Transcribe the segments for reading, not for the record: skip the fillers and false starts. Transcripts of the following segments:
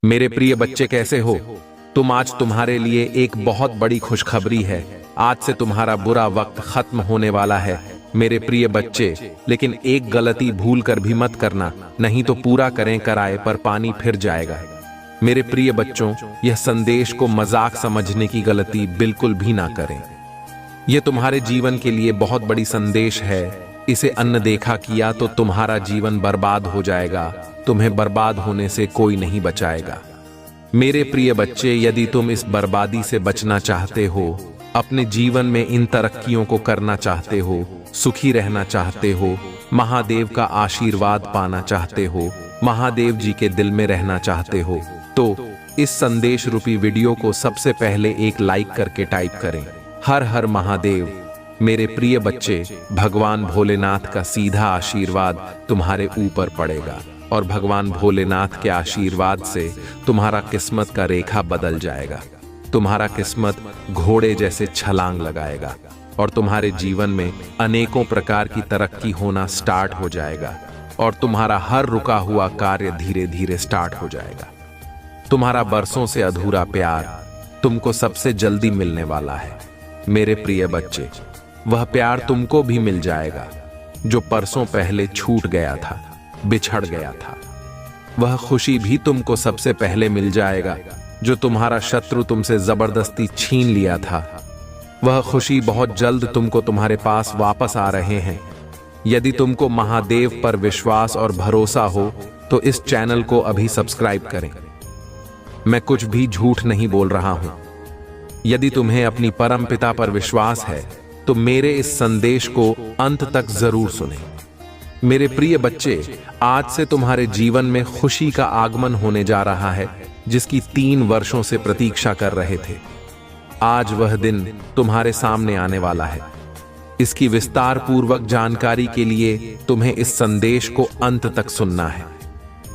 मेरे प्रिय बच्चे कैसे हो आज तुम्हारे लिए एक बहुत बड़ी खुशखबरी है। आज से तुम्हारा बुरा वक्त खत्म होने वाला है मेरे प्रिय बच्चे। लेकिन एक गलती भूल कर भी मत करना, नहीं तो पूरा करें कराए पर पानी फिर जाएगा। मेरे प्रिय बच्चों, यह संदेश को मजाक समझने की गलती बिल्कुल भी ना करें। यह तुम्हारे जीवन के लिए बहुत बड़ी संदेश है। इसे अनदेखा किया तो तुम्हारा जीवन बर्बाद हो जाएगा। तुम्हें बर्बाद होने से कोई नहीं बचाएगा। मेरे प्रिय बच्चे, यदि तुम इस बर्बादी से बचना चाहते हो, अपने जीवन में इन तरक्कियों को करना चाहते हो, सुखी रहना चाहते हो, महादेव का आशीर्वाद पाना चाहते हो, महादेव जी के दिल में रहना चाहते हो, तो इस संदेश रूपी वीडियो को सबसे पहले एक लाइक करके टाइप करें, हर हर महादेव। मेरे प्रिय बच्चे, भगवान भोलेनाथ का सीधा आशीर्वाद तुम्हारे ऊपर पड़ेगा और भगवान भोलेनाथ के आशीर्वाद से तुम्हारा किस्मत का रेखा बदल जाएगा। तुम्हारा किस्मत घोड़े जैसे छलांग लगाएगा और तुम्हारे जीवन में अनेकों प्रकार की तरक्की होना स्टार्ट हो जाएगा और तुम्हारा हर रुका हुआ कार्य धीरे धीरे स्टार्ट हो जाएगा। तुम्हारा बरसों से अधूरा प्यार तुमको सबसे जल्दी मिलने वाला है मेरे प्रिय बच्चे। वह प्यार तुमको भी मिल जाएगा जो परसों पहले छूट गया था, बिछड़ गया था। वह खुशी भी तुमको सबसे पहले मिल जाएगा जो तुम्हारा शत्रु तुमसे जबरदस्ती छीन लिया था। वह खुशी बहुत जल्द तुमको तुम्हारे पास वापस आ रहे हैं। यदि तुमको महादेव पर विश्वास और भरोसा हो तो इस चैनल को अभी सब्सक्राइब करें। मैं कुछ भी झूठ नहीं बोल रहा हूं। यदि तुम्हें अपनी परमपिता पर विश्वास है तो मेरे इस संदेश को अंत तक जरूर सुनें। मेरे प्रिय बच्चे, आज से तुम्हारे जीवन में खुशी का आगमन होने जा रहा है जिसकी 3 वर्षों से प्रतीक्षा कर रहे थे। आज वह दिन तुम्हारे सामने आने वाला है। इसकी विस्तार पूर्वक जानकारी के लिए तुम्हें इस संदेश को अंत तक सुनना है।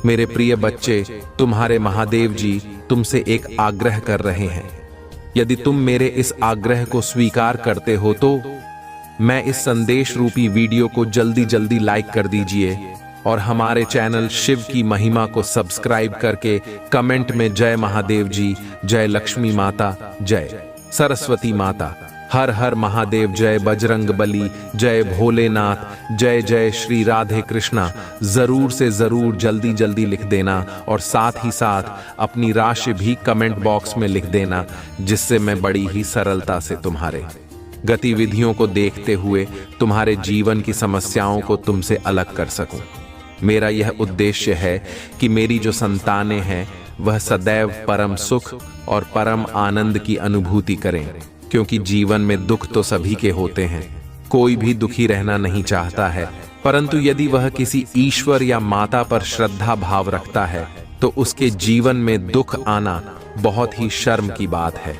मेरे प्रिय बच्चे, तुम्हारे महादेव जी तुमसे एक आग्रह कर रहे हैं। यदि तुम मेरे इस आग्रह को स्वीकार करते हो तो मैं इस संदेश रूपी वीडियो को जल्दी जल्दी लाइक कर दीजिए और हमारे चैनल शिव की महिमा को सब्सक्राइब करके कमेंट में जय महादेव जी, जय लक्ष्मी माता, जय सरस्वती माता, हर हर महादेव, जय बजरंग बली, जय भोलेनाथ, जय जय श्री राधे कृष्णा जरूर से जरूर जल्दी जल्दी लिख देना और साथ ही साथ अपनी राशि भी कमेंट बॉक्स में लिख देना, जिससे मैं बड़ी ही सरलता से तुम्हारे गतिविधियों को देखते हुए तुम्हारे जीवन की समस्याओं को तुमसे अलग कर सकूं। मेरा यह उद्देश्य है कि मेरी जो संतानें हैं वह सदैव परम सुख और परम आनंद की अनुभूति करें, क्योंकि जीवन में दुख तो सभी के होते हैं। कोई भी दुखी रहना नहीं चाहता है, परंतु यदि वह किसी ईश्वर या माता पर श्रद्धा भाव रखता है तो उसके जीवन में दुख आना बहुत ही शर्म की बात है।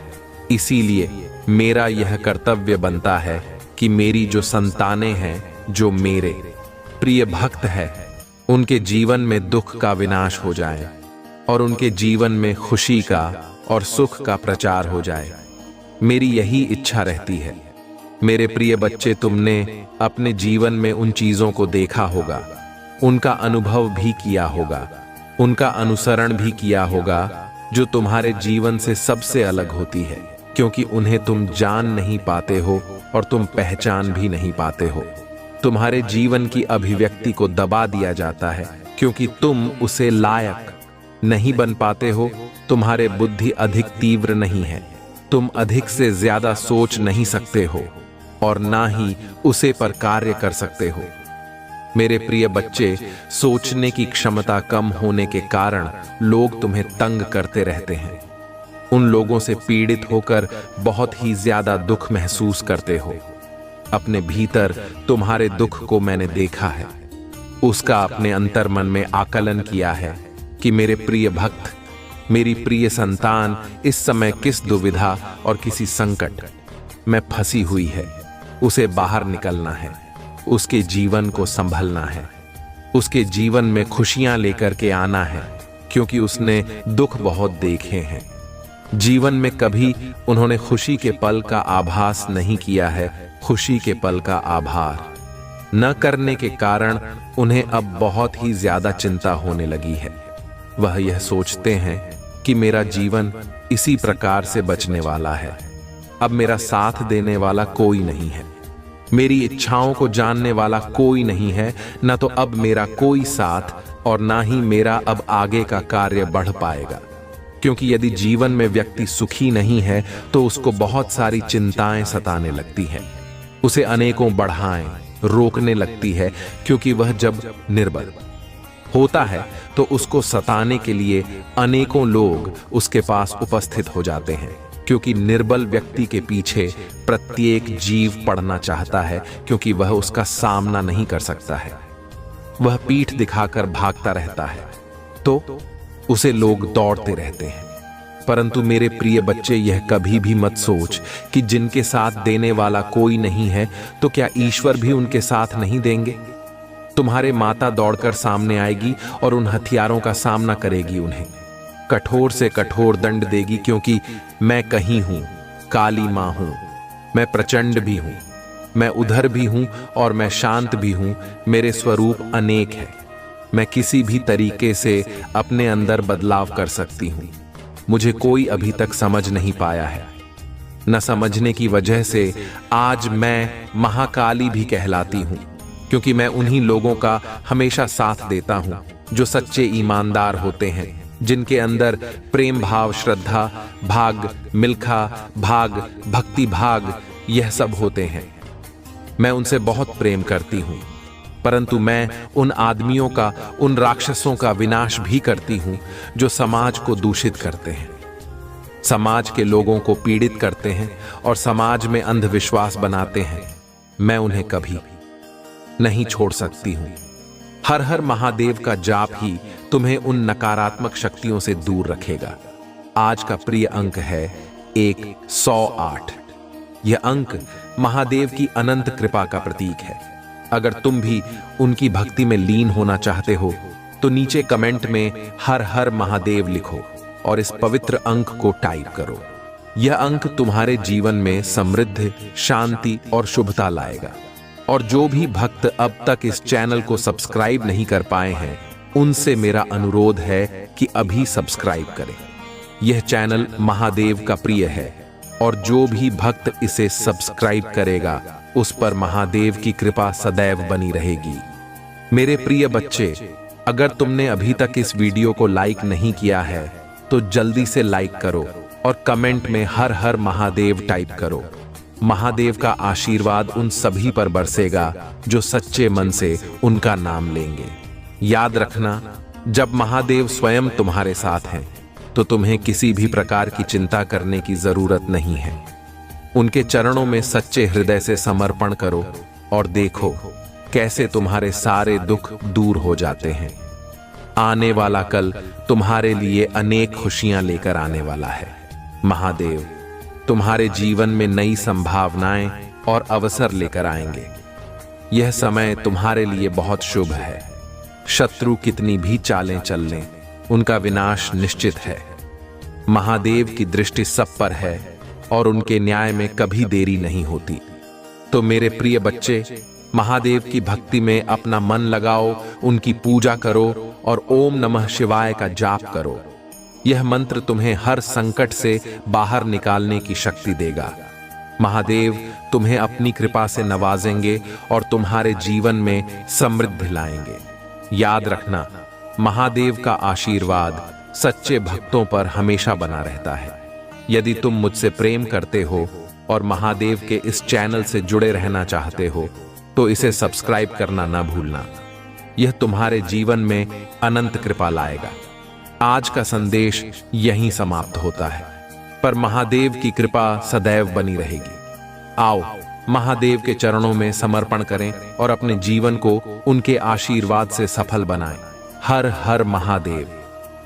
इसीलिए मेरा यह कर्तव्य बनता है कि मेरी जो संतानें हैं, जो मेरे प्रिय भक्त हैं, उनके जीवन में दुख का विनाश हो जाए और उनके जीवन में खुशी का और सुख का प्रचार हो जाए। मेरी यही इच्छा रहती है। मेरे प्रिय बच्चे, तुमने अपने जीवन में उन चीजों को देखा होगा, उनका अनुभव भी किया होगा, उनका अनुसरण भी किया होगा जो तुम्हारे जीवन से सबसे अलग होती है, क्योंकि उन्हें तुम जान नहीं पाते हो और तुम पहचान भी नहीं पाते हो। तुम्हारे जीवन की अभिव्यक्ति को दबा दिया जाता है क्योंकि तुम उसे लायक नहीं बन पाते हो। तुम्हारे बुद्धि अधिक तीव्र नहीं है, तुम अधिक से ज्यादा सोच नहीं सकते हो और ना ही उसे पर कार्य कर सकते हो। मेरे प्रिय बच्चे, सोचने की क्षमता कम होने के कारण लोग तुम्हें तंग करते रहते हैं। उन लोगों से पीड़ित होकर बहुत ही ज्यादा दुख महसूस करते हो। अपने भीतर तुम्हारे दुख को मैंने देखा है, उसका अपने अंतर्मन में आकलन किया है कि मेरे प्रिय भक्त, मेरी प्रिय संतान इस समय किस दुविधा और किसी संकट में फंसी हुई है। उसे बाहर निकलना है, उसके जीवन को संभलना है, उसके जीवन में खुशियां लेकर के आना है, क्योंकि उसने दुख बहुत देखे हैं। जीवन में कभी उन्होंने खुशी के पल का आभास नहीं किया है। खुशी के पल का आभार न करने के कारण उन्हें अब बहुत ही ज्यादा चिंता होने लगी है। वह यह सोचते हैं कि मेरा जीवन इसी प्रकार से बचने वाला है। अब मेरा साथ देने वाला कोई नहीं है, मेरी इच्छाओं को जानने वाला कोई नहीं है। न तो अब मेरा कोई साथ और ना ही मेरा अब आगे का कार्य बढ़ पाएगा, क्योंकि यदि जीवन में व्यक्ति सुखी नहीं है तो उसको बहुत सारी चिंताएं सताने लगती हैं, उसे अनेकों बढ़ाएं रोकने लगती है, क्योंकि वह जब निर्बल होता है तो उसको सताने के लिए अनेकों लोग उसके पास उपस्थित हो जाते हैं, क्योंकि निर्बल व्यक्ति के पीछे प्रत्येक जीव पड़ना चाहता है, क्योंकि वह उसका सामना नहीं कर सकता है। वह पीठ दिखाकर भागता रहता है तो उसे लोग दौड़ते रहते हैं। परंतु मेरे प्रिय बच्चे, यह कभी भी मत सोच कि जिनके साथ देने वाला कोई नहीं है तो क्या ईश्वर भी उनके साथ नहीं देंगे। तुम्हारे माता दौड़कर सामने आएगी और उन हथियारों का सामना करेगी, उन्हें कठोर से कठोर दंड देगी, क्योंकि मैं कहीं हूं, काली मां हूं, मैं प्रचंड भी हूं, मैं उधर भी हूं और मैं शांत भी हूं। मेरे स्वरूप अनेक है, मैं किसी भी तरीके से अपने अंदर बदलाव कर सकती हूं। मुझे कोई अभी तक समझ नहीं पाया है, न समझने की वजह से आज मैं महाकाली भी कहलाती हूं, क्योंकि मैं उन्हीं लोगों का हमेशा साथ देता हूं जो सच्चे ईमानदार होते हैं, जिनके अंदर प्रेम भाव, श्रद्धा भाग, मिल्खा भाग, भक्ति भाग, यह सब होते हैं। मैं उनसे बहुत प्रेम करती हूं, परंतु मैं उन आदमियों का, उन राक्षसों का विनाश भी करती हूं जो समाज को दूषित करते हैं, समाज के लोगों को पीड़ित करते हैं और समाज में अंधविश्वास बनाते हैं। मैं उन्हें कभी नहीं छोड़ सकती हूं। हर हर महादेव का जाप ही तुम्हें उन नकारात्मक शक्तियों से दूर रखेगा। आज का प्रिय अंक है 108। यह अंक महादेव की अनंत कृपा का प्रतीक है। अगर तुम भी उनकी भक्ति में लीन होना चाहते हो तो नीचे कमेंट में हर हर महादेव लिखो और इस पवित्र अंक को टाइप करो। यह अंक तुम्हारे जीवन में समृद्धि, शांति और शुभता लाएगा। और जो भी भक्त अब तक इस चैनल को सब्सक्राइब नहीं कर पाए हैं, उनसे मेरा अनुरोध है कि अभी सब्सक्राइब करें। यह चैनल महादेव का प्रिय है और जो भी भक्त इसे सब्सक्राइब करेगा उस पर महादेव की कृपा सदैव बनी रहेगी। मेरे प्रिय बच्चे, अगर तुमने अभी तक इस वीडियो को लाइक नहीं किया है तो जल्दी से लाइक करो और कमेंट में हर हर महादेव टाइप करो। महादेव का आशीर्वाद उन सभी पर बरसेगा जो सच्चे मन से उनका नाम लेंगे। याद रखना, जब महादेव स्वयं तुम्हारे साथ हैं तो तुम्हें किसी भी प्रकार की चिंता करने की जरूरत नहीं है। उनके चरणों में सच्चे हृदय से समर्पण करो और देखो कैसे तुम्हारे सारे दुख दूर हो जाते हैं। आने वाला कल तुम्हारे लिए अनेक खुशियां लेकर आने वाला है। महादेव तुम्हारे जीवन में नई संभावनाएं और अवसर लेकर आएंगे। यह समय तुम्हारे लिए बहुत शुभ है। शत्रु कितनी भी चालें चल लें, उनका विनाश निश्चित है। महादेव की दृष्टि सब पर है और उनके न्याय में कभी देरी नहीं होती। तो मेरे प्रिय बच्चे, महादेव की भक्ति में अपना मन लगाओ, उनकी पूजा करो और ओम नमः शिवाय का जाप करो। यह मंत्र तुम्हें हर संकट से बाहर निकालने की शक्ति देगा। महादेव तुम्हें अपनी कृपा से नवाजेंगे और तुम्हारे जीवन में समृद्धि लाएंगे। याद रखना, महादेव का आशीर्वाद सच्चे भक्तों पर हमेशा बना रहता है। यदि तुम मुझसे प्रेम करते हो और महादेव के इस चैनल से जुड़े रहना चाहते हो तो इसे सब्सक्राइब करना ना भूलना। यह तुम्हारे जीवन में अनंत कृपा लाएगा। आज का संदेश यहीं समाप्त होता है, पर महादेव की कृपा सदैव बनी रहेगी। आओ महादेव के चरणों में समर्पण करें और अपने जीवन को उनके आशीर्वाद से सफल बनाएं। हर हर महादेव।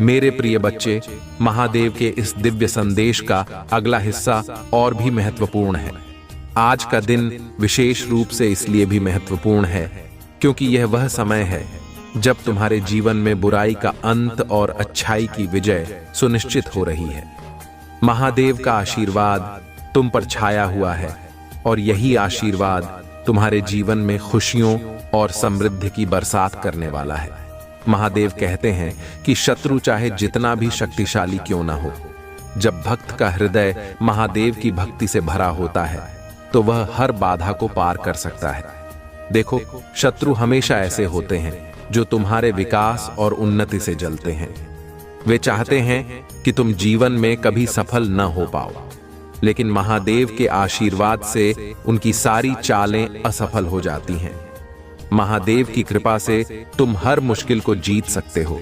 मेरे प्रिय बच्चे, महादेव के इस दिव्य संदेश का अगला हिस्सा और भी महत्वपूर्ण है। आज का दिन विशेष रूप से इसलिए भी महत्वपूर्ण है क्योंकि यह वह समय है जब तुम्हारे जीवन में बुराई का अंत और अच्छाई की विजय सुनिश्चित हो रही है। महादेव का आशीर्वाद तुम पर छाया हुआ है और यही आशीर्वाद तुम्हारे जीवन में खुशियों और समृद्धि की बरसात करने वाला है। महादेव कहते हैं कि शत्रु चाहे जितना भी शक्तिशाली क्यों ना हो, जब भक्त का हृदय महादेव की भक्ति से भरा होता है तो वह हर बाधा को पार कर सकता है। देखो, शत्रु हमेशा ऐसे होते हैं जो तुम्हारे विकास और उन्नति से जलते हैं। वे चाहते हैं कि तुम जीवन में कभी सफल न हो पाओ, लेकिन महादेव के आशीर्वाद से उनकी सारी चालें असफल हो जाती हैं। महादेव की कृपा से तुम हर मुश्किल को जीत सकते हो।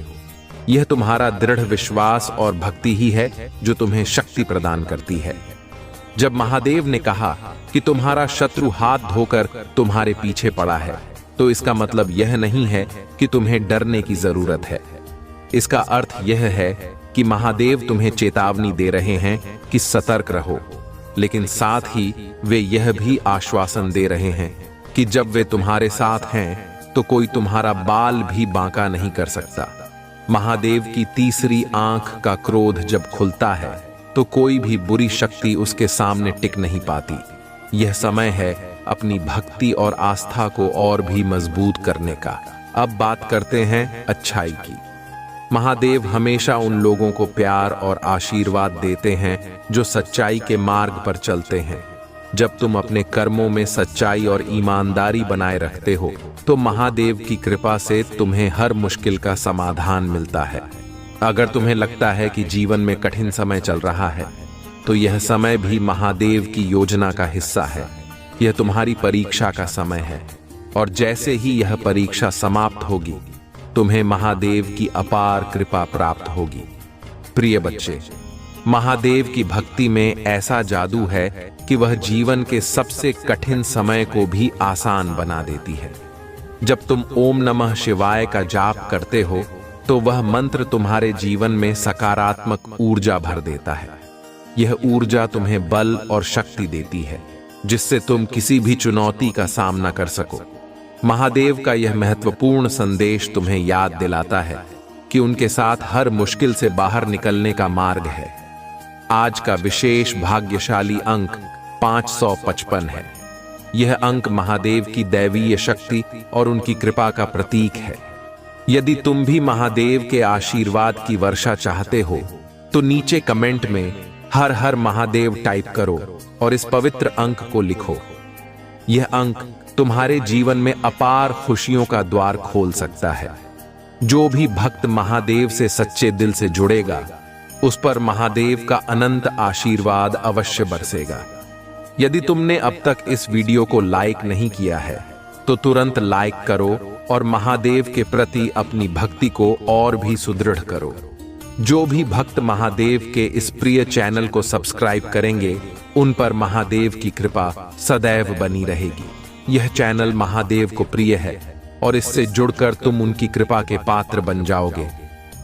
यह तुम्हारा दृढ़ विश्वास और भक्ति ही है जो तुम्हें शक्ति प्रदान करती है। जब महादेव ने कहा कि तुम्हारा शत्रु हाथ धोकर तुम्हारे पीछे पड़ा है, तो इसका मतलब यह नहीं है कि तुम्हें डरने की जरूरत है। इसका अर्थ यह है कि महादेव तुम्हें चेतावनी दे रहे हैं कि सतर्क रहो, लेकिन साथ ही वे यह भी आश्वासन दे रहे हैं कि जब वे तुम्हारे साथ हैं तो कोई तुम्हारा बाल भी बांका नहीं कर सकता। महादेव की तीसरी आंख का क्रोध जब खुलता है तो कोई भी बुरी शक्ति उसके सामने टिक नहीं पाती। यह समय है अपनी भक्ति और आस्था को और भी मजबूत करने का। अब बात करते हैं अच्छाई की। महादेव हमेशा उन लोगों को प्यार और आशीर्वाद देते हैं जो सच्चाई के मार्ग पर चलते हैं। जब तुम अपने कर्मों में सच्चाई और ईमानदारी बनाए रखते हो तो महादेव की कृपा से तुम्हें हर मुश्किल का समाधान मिलता है। अगर तुम्हें लगता है कि जीवन में कठिन समय चल रहा है, तो यह समय भी महादेव की योजना का हिस्सा है। यह तुम्हारी परीक्षा का समय है, और जैसे ही यह परीक्षा समाप्त होगी, तुम्हें महादेव की अपार कृपा प्राप्त होगी। प्रिय बच्चे, महादेव की भक्ति में ऐसा जादू है कि वह जीवन के सबसे कठिन समय को भी आसान बना देती है। जब तुम ओम नमः शिवाय का जाप करते हो तो वह मंत्र तुम्हारे जीवन में सकारात्मक ऊर्जा भर देता है। यह ऊर्जा तुम्हें बल और शक्ति देती है, जिससे तुम किसी भी चुनौती का सामना कर सको। महादेव का यह महत्वपूर्ण संदेश तुम्हें याद दिलाता है कि उनके साथ हर मुश्किल से बाहर निकलने का मार्ग है। आज का विशेष भाग्यशाली अंक 555 है। यह अंक महादेव की दैवीय शक्ति और उनकी कृपा का प्रतीक है। यदि तुम भी महादेव के आशीर्वाद की वर्षा चाहते हो तो नीचे कमेंट में हर हर महादेव टाइप करो और इस पवित्र अंक को लिखो। यह अंक तुम्हारे जीवन में अपार खुशियों का द्वार खोल सकता है। जो भी भक्त महादेव से सच्चे दिल से जुड़ेगा, उस पर महादेव का अनंत आशीर्वाद अवश्य बरसेगा। यदि तुमने अब तक इस वीडियो को लाइक नहीं किया है तो तुरंत लाइक करो और महादेव के प्रति अपनी भक्ति को और भी सुदृढ़ करो। जो भी भक्त महादेव के इस प्रिय चैनल को सब्सक्राइब करेंगे, उन पर महादेव की कृपा सदैव बनी रहेगी। यह चैनल महादेव को प्रिय है और इससे जुड़कर तुम उनकी कृपा के पात्र बन जाओगे।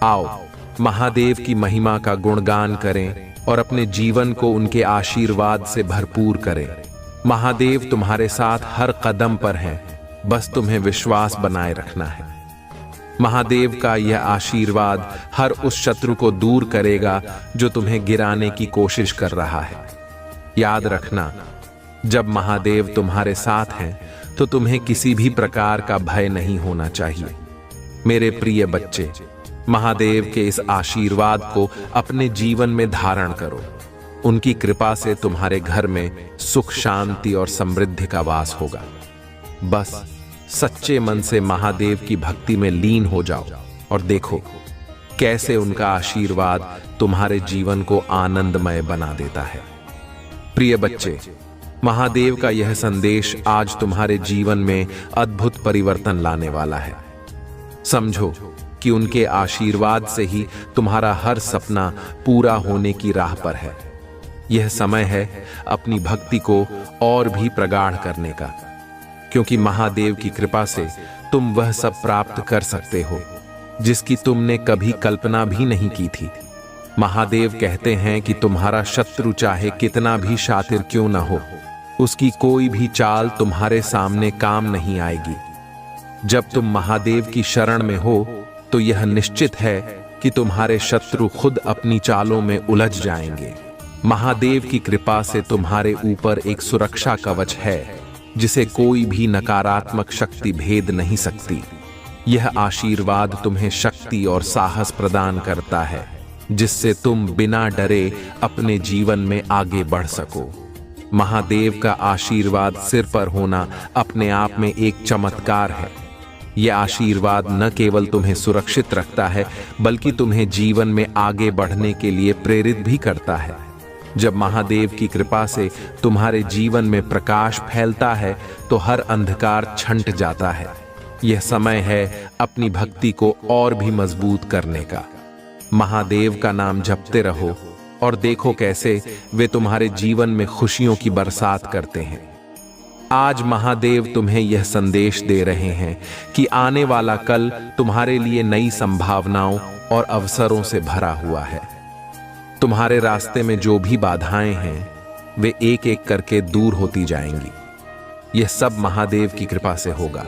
आओ महादेव की महिमा का गुणगान करें और अपने जीवन को उनके आशीर्वाद से भरपूर करें। महादेव तुम्हारे साथ हर कदम पर हैं, बस तुम्हें विश्वास बनाए रखना है। महादेव का यह आशीर्वाद हर उस शत्रु को दूर करेगा जो तुम्हें गिराने की कोशिश कर रहा है। याद रखना, जब महादेव तुम्हारे साथ हैं तो तुम्हें किसी भी प्रकार का भय नहीं होना चाहिए। मेरे प्रिय बच्चे, महादेव के इस आशीर्वाद को अपने जीवन में धारण करो। उनकी कृपा से तुम्हारे घर में सुख, शांति और समृद्धि का वास होगा। बस सच्चे मन से महादेव की भक्ति में लीन हो जाओ और देखो कैसे उनका आशीर्वाद तुम्हारे जीवन को आनंदमय बना देता है। प्रिय बच्चे, महादेव का यह संदेश आज तुम्हारे जीवन में अद्भुत परिवर्तन लाने वाला है। समझो कि उनके आशीर्वाद से ही तुम्हारा हर सपना पूरा होने की राह पर है। यह समय है अपनी भक्ति को और भी प्रगाढ़ करने का, क्योंकि महादेव की कृपा से तुम वह सब प्राप्त कर सकते हो जिसकी तुमने कभी कल्पना भी नहीं की थी। महादेव कहते हैं कि तुम्हारा शत्रु चाहे कितना भी शातिर क्यों ना हो, उसकी कोई भी चाल तुम्हारे सामने काम नहीं आएगी। जब तुम महादेव की शरण में हो तो यह निश्चित है कि तुम्हारे शत्रु खुद अपनी चालों में उलझ जाएंगे। महादेव की कृपा से तुम्हारे ऊपर एक सुरक्षा कवच है जिसे कोई भी नकारात्मक शक्ति भेद नहीं सकती। यह आशीर्वाद तुम्हें शक्ति और साहस प्रदान करता है, जिससे तुम बिना डरे अपने जीवन में आगे बढ़ सको। महादेव का आशीर्वाद सिर पर होना अपने आप में एक चमत्कार है। यह आशीर्वाद न केवल तुम्हें सुरक्षित रखता है, बल्कि तुम्हें जीवन में आगे बढ़ने के लिए प्रेरित भी करता है। जब महादेव की कृपा से तुम्हारे जीवन में प्रकाश फैलता है, तो हर अंधकार छंट जाता है। यह समय है अपनी भक्ति को और भी मजबूत करने का। महादेव का नाम जपते रहो और देखो कैसे वे तुम्हारे जीवन में खुशियों की बरसात करते हैं। आज महादेव तुम्हें यह संदेश दे रहे हैं कि आने वाला कल तुम्हारे लिए नई संभावनाओं और अवसरों से भरा हुआ है। तुम्हारे रास्ते में जो भी बाधाएं हैं, वे एक एक करके दूर होती जाएंगी। यह सब महादेव की कृपा से होगा।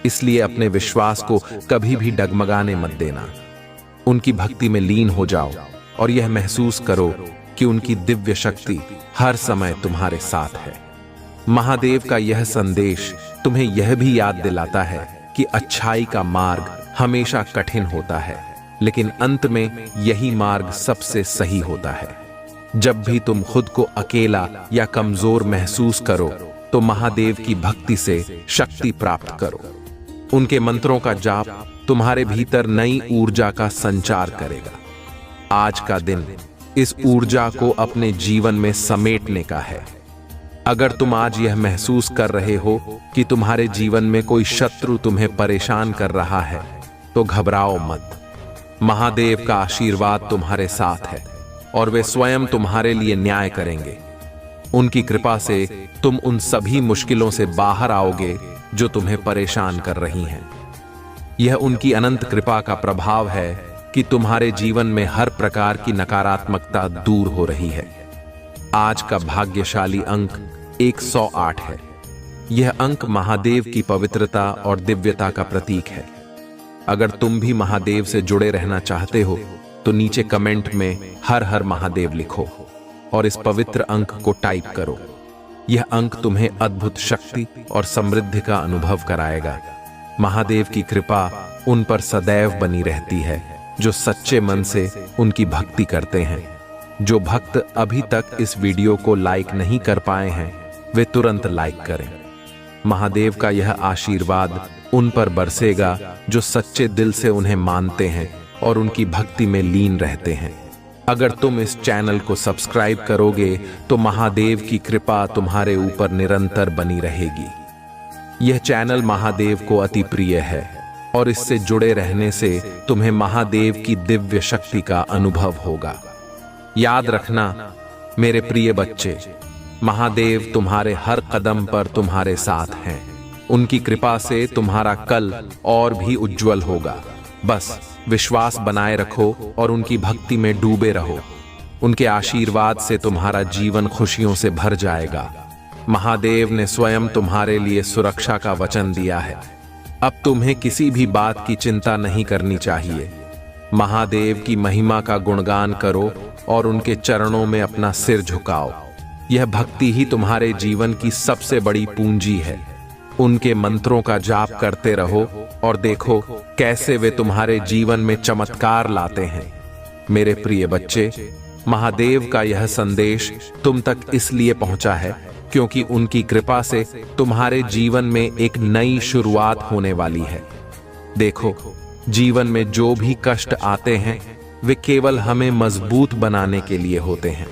इसलिए अपने विश्वास को कभी भी डगमगाने मत देना। उनकी भक्ति में लीन हो जाओ और यह महसूस करो कि उनकी दिव्य शक्ति हर समय तुम्हारे साथ है। महादेव का यह संदेश तुम्हें यह भी याद दिलाता है कि अच्छाई का मार्ग हमेशा कठिन होता है, लेकिन अंत में यही मार्ग सबसे सही होता है। जब भी तुम खुद को अकेला या कमजोर महसूस करो, तो महादेव की भक्ति से शक्ति प्राप्त करो। उनके मंत्रों का जाप तुम्हारे भीतर नई ऊर्जा का संचार करेगा। आज का दिन इस ऊर्जा को अपने जीवन में समेटने का है। अगर तुम आज यह महसूस कर रहे हो कि तुम्हारे जीवन में कोई शत्रु तुम्हें परेशान कर रहा है, तो घबराओ मत। महादेव का आशीर्वाद तुम्हारे साथ है और वे स्वयं तुम्हारे लिए न्याय करेंगे। उनकी कृपा से तुम उन सभी मुश्किलों से बाहर आओगे जो तुम्हें परेशान कर रही हैं। यह उनकी अनंत कृपा का प्रभाव है कि तुम्हारे जीवन में हर प्रकार की नकारात्मकता दूर हो रही है। आज का भाग्यशाली अंक 108 है। यह अंक महादेव की पवित्रता और दिव्यता का प्रतीक है। अगर तुम भी महादेव से जुड़े रहना चाहते हो, तो नीचे कमेंट में हर हर महादेव लिखो और इस पवित्र अंक को टाइप करो। यह अंक तुम्हें अद्भुत शक्ति और समृद्धि का अनुभव कराएगा। महादेव की कृपा उन पर सदैव बनी रहती है जो सच्चे मन से उनकी भक्ति करते हैं। जो भक्त अभी तक इस वीडियो को लाइक नहीं कर पाए हैं, वे तुरंत लाइक करें। महादेव का यह आशीर्वाद उन पर बरसेगा जो सच्चे दिल से उन्हें मानते हैं और उनकी भक्ति में लीन रहते हैं। अगर तुम इस चैनल को सब्सक्राइब करोगे, तो महादेव की कृपा तुम्हारे ऊपर निरंतर बनी रहेगी। यह चैनल महादेव को अति प्रिय है और इससे जुड़े रहने से तुम्हें महादेव की दिव्य शक्ति का अनुभव होगा। याद रखना मेरे प्रिय बच्चे, महादेव तुम्हारे हर कदम पर तुम्हारे साथ हैं। उनकी कृपा से तुम्हारा कल और भी उज्जवल होगा। बस विश्वास बनाए रखो और उनकी भक्ति में डूबे रहो। उनके आशीर्वाद से तुम्हारा जीवन खुशियों से भर जाएगा। महादेव ने स्वयं तुम्हारे लिए सुरक्षा का वचन दिया है। अब तुम्हें किसी भी बात की चिंता नहीं करनी चाहिए। महादेव की महिमा का गुणगान करो और उनके चरणों में अपना सिर झुकाओ। यह भक्ति ही तुम्हारे जीवन की सबसे बड़ी पूंजी है। उनके मंत्रों का जाप करते रहो और देखो कैसे वे तुम्हारे जीवन में चमत्कार लाते हैं। मेरे प्रिय बच्चे, महादेव का यह संदेश तुम तक इसलिए पहुंचा है क्योंकि उनकी कृपा से तुम्हारे जीवन में एक नई शुरुआत होने वाली है। देखो, जीवन में जो भी कष्ट आते हैं, वे केवल हमें मजबूत बनाने के लिए होते हैं।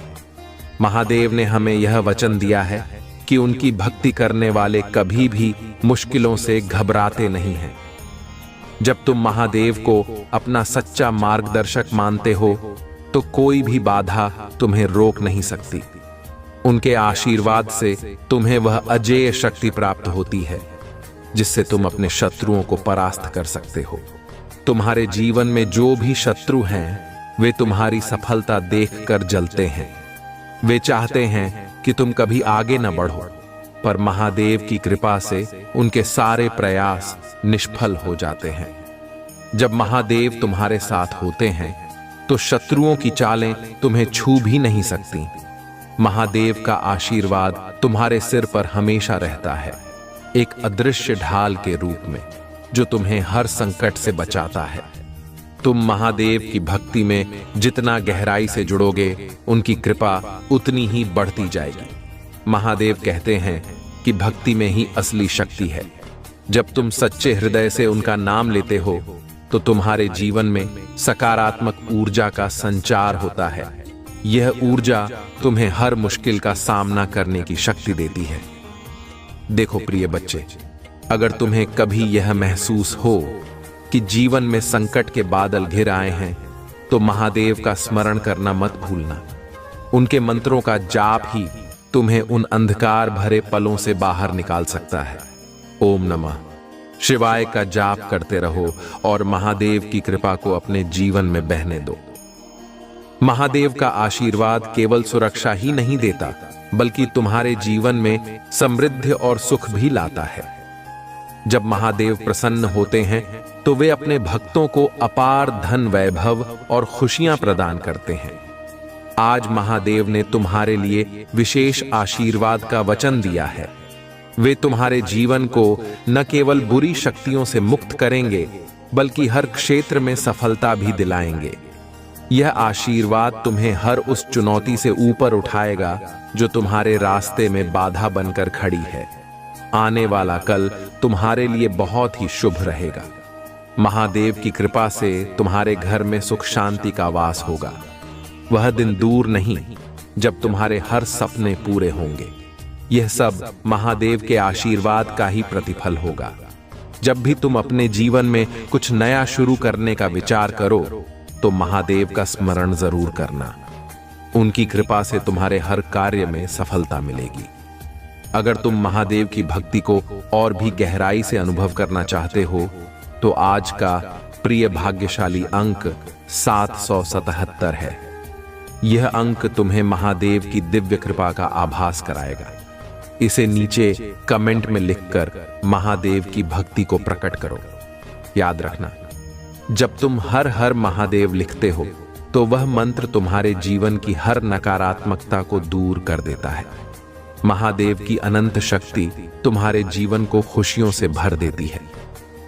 महादेव ने हमें यह वचन दिया है कि उनकी भक्ति करने वाले कभी भी मुश्किलों से घबराते नहीं हैं। जब तुम महादेव को अपना सच्चा मार्गदर्शक मानते हो, तो कोई भी बाधा तुम्हें रोक नहीं सकती। उनके आशीर्वाद से तुम्हें वह अजेय शक्ति प्राप्त होती है, जिससे तुम अपने शत्रुओं को परास्त कर सकते हो। तुम्हारे जीवन में जो भी शत्रु हैं, वे तुम्हारी सफलता देखकर जलते हैं। वे चाहते हैं कि तुम कभी आगे न बढ़ो, पर महादेव की कृपा से उनके सारे प्रयास निष्फल हो जाते हैं। जब महादेव तुम्हारे साथ होते हैं, तो शत्रुओं की चालें तुम्हें छू भी नहीं सकती। महादेव का आशीर्वाद तुम्हारे सिर पर हमेशा रहता है, एक अदृश्य ढाल के रूप में। जो तुम्हें हर संकट से बचाता है। तुम महादेव की भक्ति में जितना गहराई से जुड़ोगे, उनकी कृपा उतनी ही बढ़ती जाएगी। महादेव कहते हैं कि भक्ति में ही असली शक्ति है। जब तुम सच्चे हृदय से उनका नाम लेते हो तो तुम्हारे जीवन में सकारात्मक ऊर्जा का संचार होता है। यह ऊर्जा तुम्हें हर मुश्किल का सामना करने की शक्ति देती है। देखो प्रिय बच्चे, अगर तुम्हें कभी यह महसूस हो कि जीवन में संकट के बादल घिर आए हैं, तो महादेव का स्मरण करना मत भूलना। उनके मंत्रों का जाप ही तुम्हें उन अंधकार भरे पलों से बाहर निकाल सकता है। ओम नमः शिवाय का जाप करते रहो और महादेव की कृपा को अपने जीवन में बहने दो। महादेव का आशीर्वाद केवल सुरक्षा ही नहीं देता, बल्कि तुम्हारे जीवन में समृद्धि और सुख भी लाता है। जब महादेव प्रसन्न होते हैं तो वे अपने भक्तों को अपार धन, वैभव और खुशियां प्रदान करते हैं। आज महादेव ने तुम्हारे लिए विशेष आशीर्वाद का वचन दिया है। वे तुम्हारे जीवन को न केवल बुरी शक्तियों से मुक्त करेंगे, बल्कि हर क्षेत्र में सफलता भी दिलाएंगे। यह आशीर्वाद तुम्हें हर उस चुनौती से ऊपर उठाएगा जो तुम्हारे रास्ते में बाधा बनकर खड़ी है। आने वाला कल तुम्हारे लिए बहुत ही शुभ रहेगा। महादेव की कृपा से तुम्हारे घर में सुख शांति का वास होगा। वह दिन दूर नहीं जब तुम्हारे हर सपने पूरे होंगे। यह सब महादेव के आशीर्वाद का ही प्रतिफल होगा। जब भी तुम अपने जीवन में कुछ नया शुरू करने का विचार करो तो महादेव का स्मरण जरूर करना। उनकी कृपा से तुम्हारे हर कार्य में सफलता मिलेगी। अगर तुम महादेव की भक्ति को और भी गहराई से अनुभव करना चाहते हो तो आज का प्रिय भाग्यशाली अंक 777 है। यह अंक तुम्हें महादेव की दिव्य कृपा का आभास कराएगा। इसे नीचे कमेंट में लिखकर महादेव की भक्ति को प्रकट करो। याद रखना, जब तुम हर हर महादेव लिखते हो तो वह मंत्र तुम्हारे जीवन की हर नकारात्मकता को दूर कर देता है। महादेव की अनंत शक्ति तुम्हारे जीवन को खुशियों से भर देती है।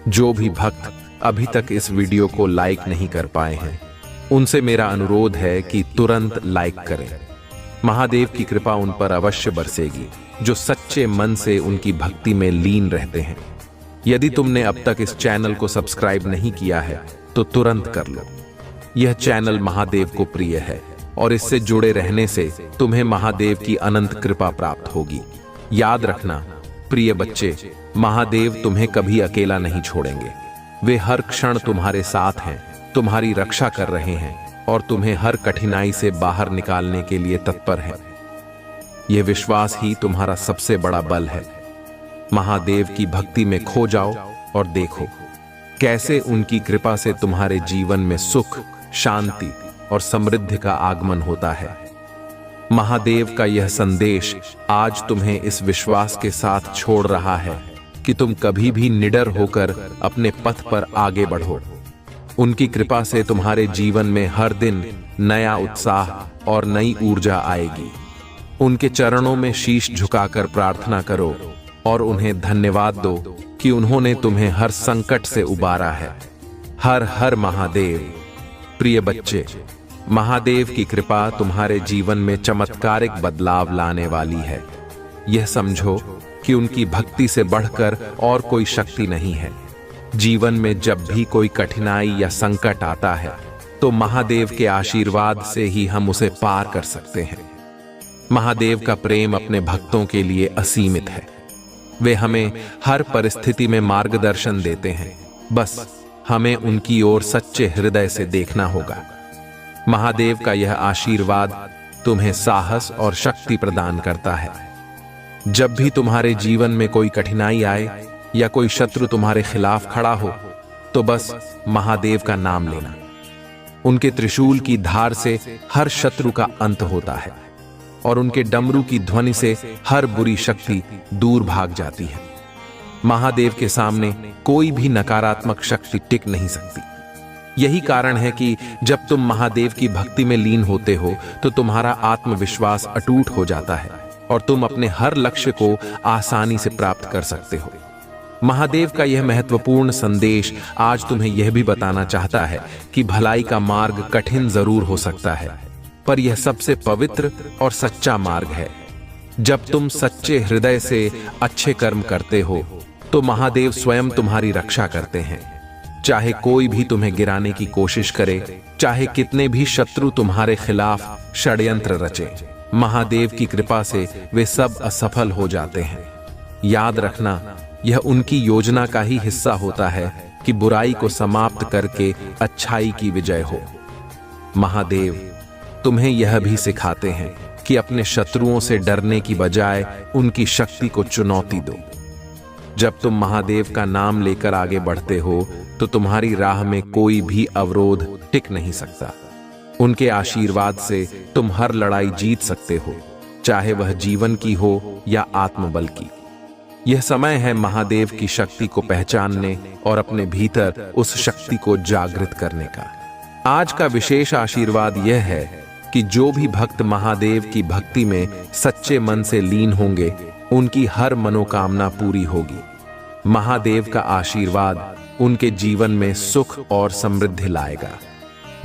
जो भी भक्त अभी तक इस वीडियो को लाइक नहीं कर पाए हैं, उनसे मेरा अनुरोध है कि तुरंत लाइक करें। महादेव की कृपा उन पर अवश्य बरसेगी जो सच्चे मन से उनकी भक्ति में लीन रहते हैं। यदि तुमने अब तक इस चैनल को सब्सक्राइब नहीं किया है तो तुरंत कर लो। यह चैनल महादेव को प्रिय है और इससे जुड़े रहने से तुम्हें महादेव की अनंत कृपा प्राप्त होगी। याद रखना प्रिय बच्चे, महादेव तुम्हें कभी अकेला नहीं छोड़ेंगे। वे हर क्षण तुम्हारे साथ हैं, तुम्हारी रक्षा कर रहे हैं और तुम्हें हर कठिनाई से बाहर निकालने के लिए तत्पर है। यह विश्वास ही तुम्हारा सबसे बड़ा बल है। महादेव की भक्ति में खो जाओ और देखो कैसे उनकी कृपा से तुम्हारे जीवन में सुख, शांति और समृद्धि का आगमन होता है। महादेव का यह संदेश आज तुम्हें इस विश्वास के साथ छोड़ रहा है कि तुम कभी भी निडर होकर अपने पथ पर आगे बढ़ो। उनकी कृपा से तुम्हारे जीवन में हर दिन नया उत्साह और नई ऊर्जा आएगी। उनके चरणों में शीश झुकाकर प्रार्थना करो और उन्हें धन्यवाद दो कि उन्होंने तुम्हें हर संकट से उबारा है। हर हर महादेव। प्रिय बच्चे, महादेव की कृपा तुम्हारे जीवन में चमत्कारिक बदलाव लाने वाली है। यह समझो कि उनकी भक्ति से बढ़कर और कोई शक्ति नहीं है। जीवन में जब भी कोई कठिनाई या संकट आता है तो महादेव के आशीर्वाद से ही हम उसे पार कर सकते हैं। महादेव का प्रेम अपने भक्तों के लिए असीमित है। वे हमें हर परिस्थिति में मार्गदर्शन देते हैं। बस हमें उनकी ओर सच्चे हृदय से देखना होगा। महादेव का यह आशीर्वाद तुम्हें साहस और शक्ति प्रदान करता है। जब भी तुम्हारे जीवन में कोई कठिनाई आए या कोई शत्रु तुम्हारे खिलाफ खड़ा हो तो बस महादेव का नाम लेना। उनके त्रिशूल की धार से हर शत्रु का अंत होता है और उनके डमरू की ध्वनि से हर बुरी शक्ति दूर भाग जाती है। महादेव के सामने कोई भी नकारात्मक शक्ति टिक नहीं सकती। यही कारण है कि जब तुम महादेव की भक्ति में लीन होते हो तो तुम्हारा आत्मविश्वास अटूट हो जाता है और तुम अपने हर लक्ष्य को आसानी से प्राप्त कर सकते हो। महादेव का यह महत्वपूर्ण संदेश आज तुम्हें यह भी बताना चाहता है कि भलाई का मार्ग कठिन जरूर हो सकता है, पर यह सबसे पवित्र और सच्चा मार्ग है। जब तुम सच्चे हृदय से अच्छे कर्म करते हो तो महादेव स्वयं तुम्हारी रक्षा करते हैं। चाहे कोई भी तुम्हें गिराने की कोशिश करे, चाहे कितने भी शत्रु तुम्हारे खिलाफ षड्यंत्र रचे, महादेव की कृपा से वे सब असफल हो जाते हैं। याद रखना, यह उनकी योजना का ही हिस्सा होता है कि बुराई को समाप्त करके अच्छाई की विजय हो। महादेव तुम्हें यह भी सिखाते हैं कि अपने शत्रुओं से डरने की बजाय उनकी शक्ति को चुनौती दो। जब तुम महादेव का नाम लेकर आगे बढ़ते हो तो तुम्हारी राह में कोई भी अवरोध टिक नहीं सकता। उनके आशीर्वाद से तुम हर लड़ाई जीत सकते हो, चाहे वह जीवन की हो या आत्मबल की। यह समय है महादेव की शक्ति को पहचानने और अपने भीतर उस शक्ति को जागृत करने का। आज का विशेष आशीर्वाद यह है कि जो भी भक्त महादेव की भक्ति में सच्चे मन से लीन होंगे, उनकी हर मनोकामना पूरी होगी। महादेव का आशीर्वाद उनके जीवन में सुख और समृद्धि लाएगा।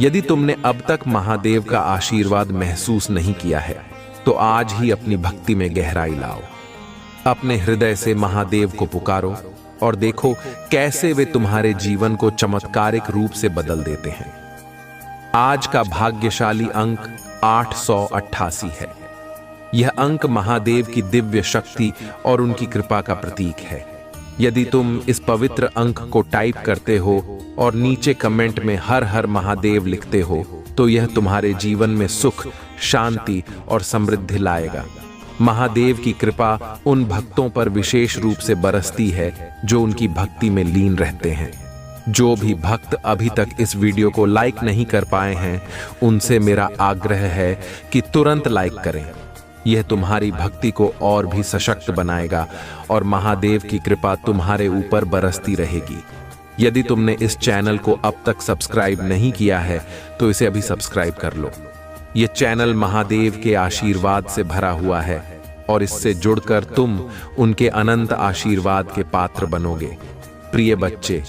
यदि तुमने अब तक महादेव का आशीर्वाद महसूस नहीं किया है तो आज ही अपनी भक्ति में गहराई लाओ। अपने हृदय से महादेव को पुकारो और देखो कैसे वे तुम्हारे जीवन को चमत्कारिक रूप से बदल देते हैं। आज का भाग्यशाली अंक 888 है। यह अंक महादेव की दिव्य शक्ति और उनकी कृपा का प्रतीक है। यदि तुम इस पवित्र अंक को टाइप करते हो और नीचे कमेंट में हर हर महादेव लिखते हो तो यह तुम्हारे जीवन में सुख, शांति और समृद्धि लाएगा। महादेव की कृपा उन भक्तों पर विशेष रूप से बरसती है जो उनकी भक्ति में लीन रहते हैं। जो भी भक्त अभी तक इस वीडियो को लाइक नहीं कर पाए हैं, उनसे मेरा आग्रह है कि तुरंत लाइक करें। यह तुम्हारी भक्ति को और भी सशक्त बनाएगा और महादेव की कृपा तुम्हारे ऊपर बरसती रहेगी। यदि तुमने इस चैनल को अब तक सब्सक्राइब नहीं किया है तो इसे अभी सब्सक्राइब कर लो। यह चैनल महादेव के आशीर्वाद से भरा हुआ है और इससे जुड़कर तुम उनके अनंत आशीर्वाद के पात्र बनोगे। प्रिय बच्चे,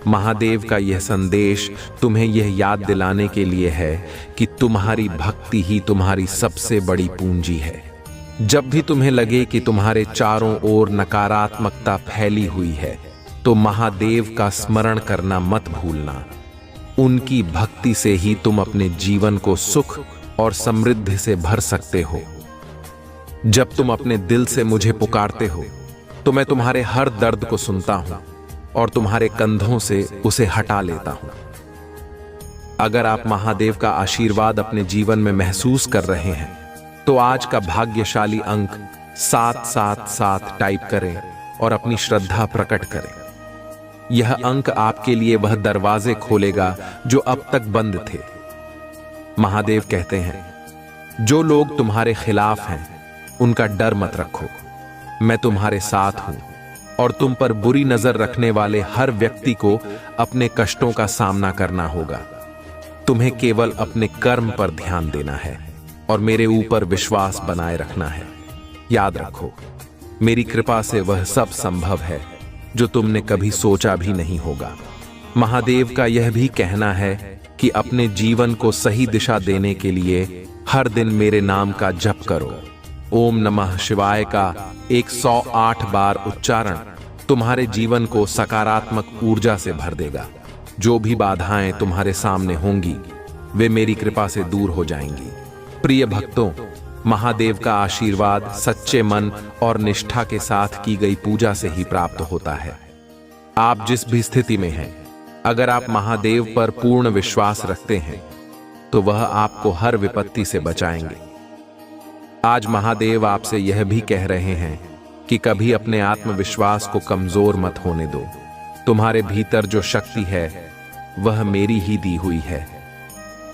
महादेव का यह संदेश तुम्हें यह याद दिलाने के लिए है कि तुम्हारी भक्ति ही तुम्हारी सबसे बड़ी पूंजी है। जब भी तुम्हें लगे कि तुम्हारे चारों ओर नकारात्मकता फैली हुई है तो महादेव का स्मरण करना मत भूलना। उनकी भक्ति से ही तुम अपने जीवन को सुख और समृद्धि से भर सकते हो। जब तुम अपने दिल से मुझे पुकारते हो तो मैं तुम्हारे हर दर्द को सुनता हूं और तुम्हारे कंधों से उसे हटा लेता हूं। अगर आप महादेव का आशीर्वाद अपने जीवन में महसूस कर रहे हैं तो आज का भाग्यशाली अंक 777 टाइप करें और अपनी श्रद्धा प्रकट करें। यह अंक आपके लिए वह दरवाजे खोलेगा जो अब तक बंद थे। महादेव कहते हैं, जो लोग तुम्हारे खिलाफ हैं उनका डर मत रखो, मैं तुम्हारे साथ हूं और तुम पर बुरी नजर रखने वाले हर व्यक्ति को अपने कष्टों का सामना करना होगा। तुम्हें केवल अपने कर्म पर ध्यान देना है और मेरे ऊपर विश्वास बनाए रखना है। याद रखो, मेरी कृपा से वह सब संभव है जो तुमने कभी सोचा भी नहीं होगा। महादेव का यह भी कहना है कि अपने जीवन को सही दिशा देने के लिए हर दिन मेरे नाम का जप करो। ओम नमः शिवाय का 108 बार उच्चारण तुम्हारे जीवन को सकारात्मक ऊर्जा से भर देगा। जो भी बाधाएं तुम्हारे सामने होंगी वे मेरी कृपा से दूर हो जाएंगी। प्रिय भक्तों, महादेव का आशीर्वाद सच्चे मन और निष्ठा के साथ की गई पूजा से ही प्राप्त होता है। आप जिस भी स्थिति में हैं, अगर आप महादेव पर पूर्ण विश्वास रखते हैं तो वह आपको हर विपत्ति से बचाएंगे। आज महादेव आपसे यह भी कह रहे हैं कि कभी अपने आत्मविश्वास को कमजोर मत होने दो। तुम्हारे भीतर जो शक्ति है वह मेरी ही दी हुई है।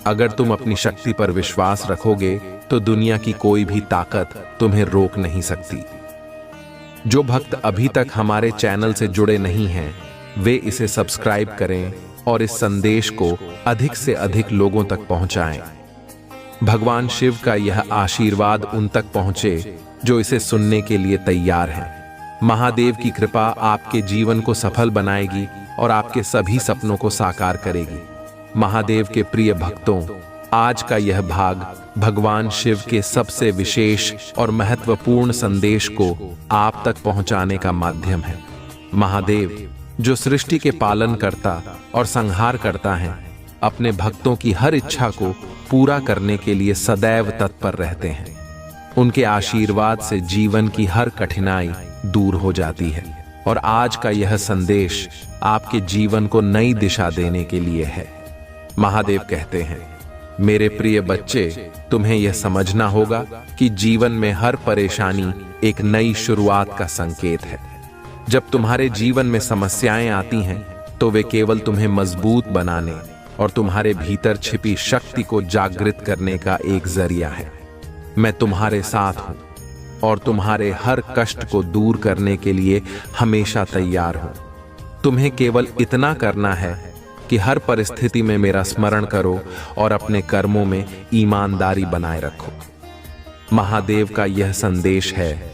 अगर तुम अपनी शक्ति पर विश्वास रखोगे तो दुनिया की कोई भी ताकत तुम्हें रोक नहीं सकती। जो भक्त अभी तक हमारे चैनल से जुड़े नहीं हैं, वे इसे सब्सक्राइब करें और इस संदेश को अधिक से अधिक लोगों तक पहुंचाएं। भगवान शिव का यह आशीर्वाद उन तक पहुंचे जो इसे सुनने के लिए तैयार हैं। महादेव की कृपा आपके जीवन को सफल बनाएगी और आपके सभी सपनों को साकार करेगी। महादेव के प्रिय भक्तों, आज का यह भाग भगवान शिव के सबसे विशेष और महत्वपूर्ण संदेश को आप तक पहुंचाने का माध्यम है। महादेव, जो सृष्टि के पालन करता और संहार करता है, अपने भक्तों की हर इच्छा को पूरा करने के लिए सदैव तत्पर रहते हैं। उनके आशीर्वाद से जीवन की हर कठिनाई दूर हो जाती है और आज का यह संदेश आपके जीवन को नई दिशा देने के लिए है। महादेव कहते हैं, मेरे प्रिय बच्चे, तुम्हें यह समझना होगा कि जीवन में हर परेशानी एक नई शुरुआत का संकेत है। जब तुम्हारे जीवन में समस्याएं आती हैं, तो वे केवल तुम्हें मजबूत बनाने और तुम्हारे भीतर छिपी शक्ति को जागृत करने का एक जरिया है। मैं तुम्हारे साथ हूं और तुम्हारे हर कष्ट को दूर करने के लिए हमेशा तैयार हूं। तुम्हें केवल इतना करना है कि हर परिस्थिति में मेरा स्मरण करो और अपने कर्मों में ईमानदारी बनाए रखो। महादेव का यह संदेश है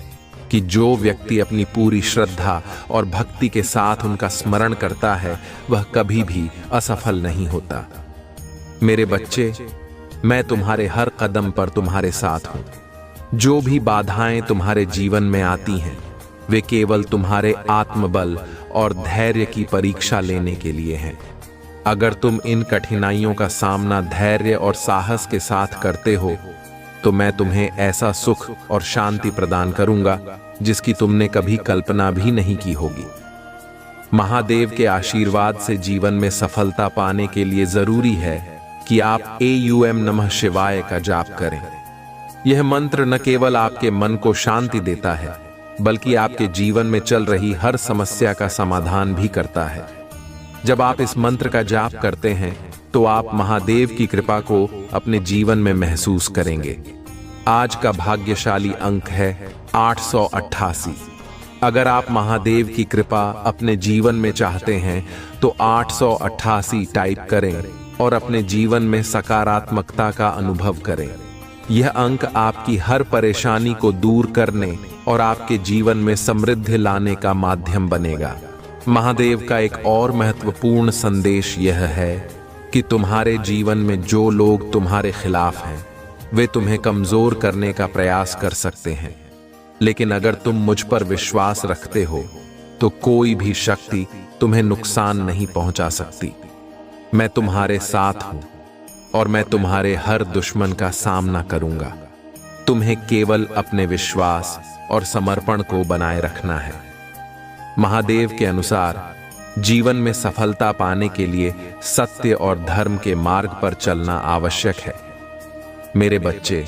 कि जो व्यक्ति अपनी पूरी श्रद्धा और भक्ति के साथ उनका स्मरण करता है, वह कभी भी असफल नहीं होता। मेरे बच्चे, मैं तुम्हारे हर कदम पर तुम्हारे साथ हूं। जो भी बाधाएं तुम्हारे जीवन में आती हैं, वे केवल तुम्हारे आत्मबल और धैर्य की परीक्षा लेने के लिए हैं। अगर तुम इन कठिनाइयों का सामना धैर्य और साहस के साथ करते हो, तो मैं तुम्हें ऐसा सुख और शांति प्रदान करूंगा जिसकी तुमने कभी कल्पना भी नहीं की होगी। महादेव के आशीर्वाद से जीवन में सफलता पाने के लिए जरूरी है कि आप AUM नमः शिवाय का जाप करें। यह मंत्र न केवल आपके मन को शांति देता है, बल्कि आपके जीवन में चल रही हर समस्या का समाधान भी करता है। जब आप इस मंत्र का जाप करते हैं, तो आप महादेव की कृपा को अपने जीवन में महसूस करेंगे। आज का भाग्यशाली अंक है 888। अगर आप महादेव की कृपा अपने जीवन में चाहते हैं, तो 888 टाइप करें और अपने जीवन में सकारात्मकता का अनुभव करें। यह अंक आपकी हर परेशानी को दूर करने और आपके जीवन में समृद्धि लाने का माध्यम बनेगा। महादेव का एक और महत्वपूर्ण संदेश यह है कि तुम्हारे जीवन में जो लोग तुम्हारे खिलाफ हैं, वे तुम्हें कमजोर करने का प्रयास कर सकते हैं, लेकिन अगर तुम मुझ पर विश्वास रखते हो, तो कोई भी शक्ति तुम्हें नुकसान नहीं पहुंचा सकती। मैं तुम्हारे साथ हूं और मैं तुम्हारे हर दुश्मन का सामना करूंगा। तुम्हें केवल अपने विश्वास और समर्पण को बनाए रखना है। महादेव के अनुसार जीवन में सफलता पाने के लिए सत्य और धर्म के मार्ग पर चलना आवश्यक है। मेरे बच्चे,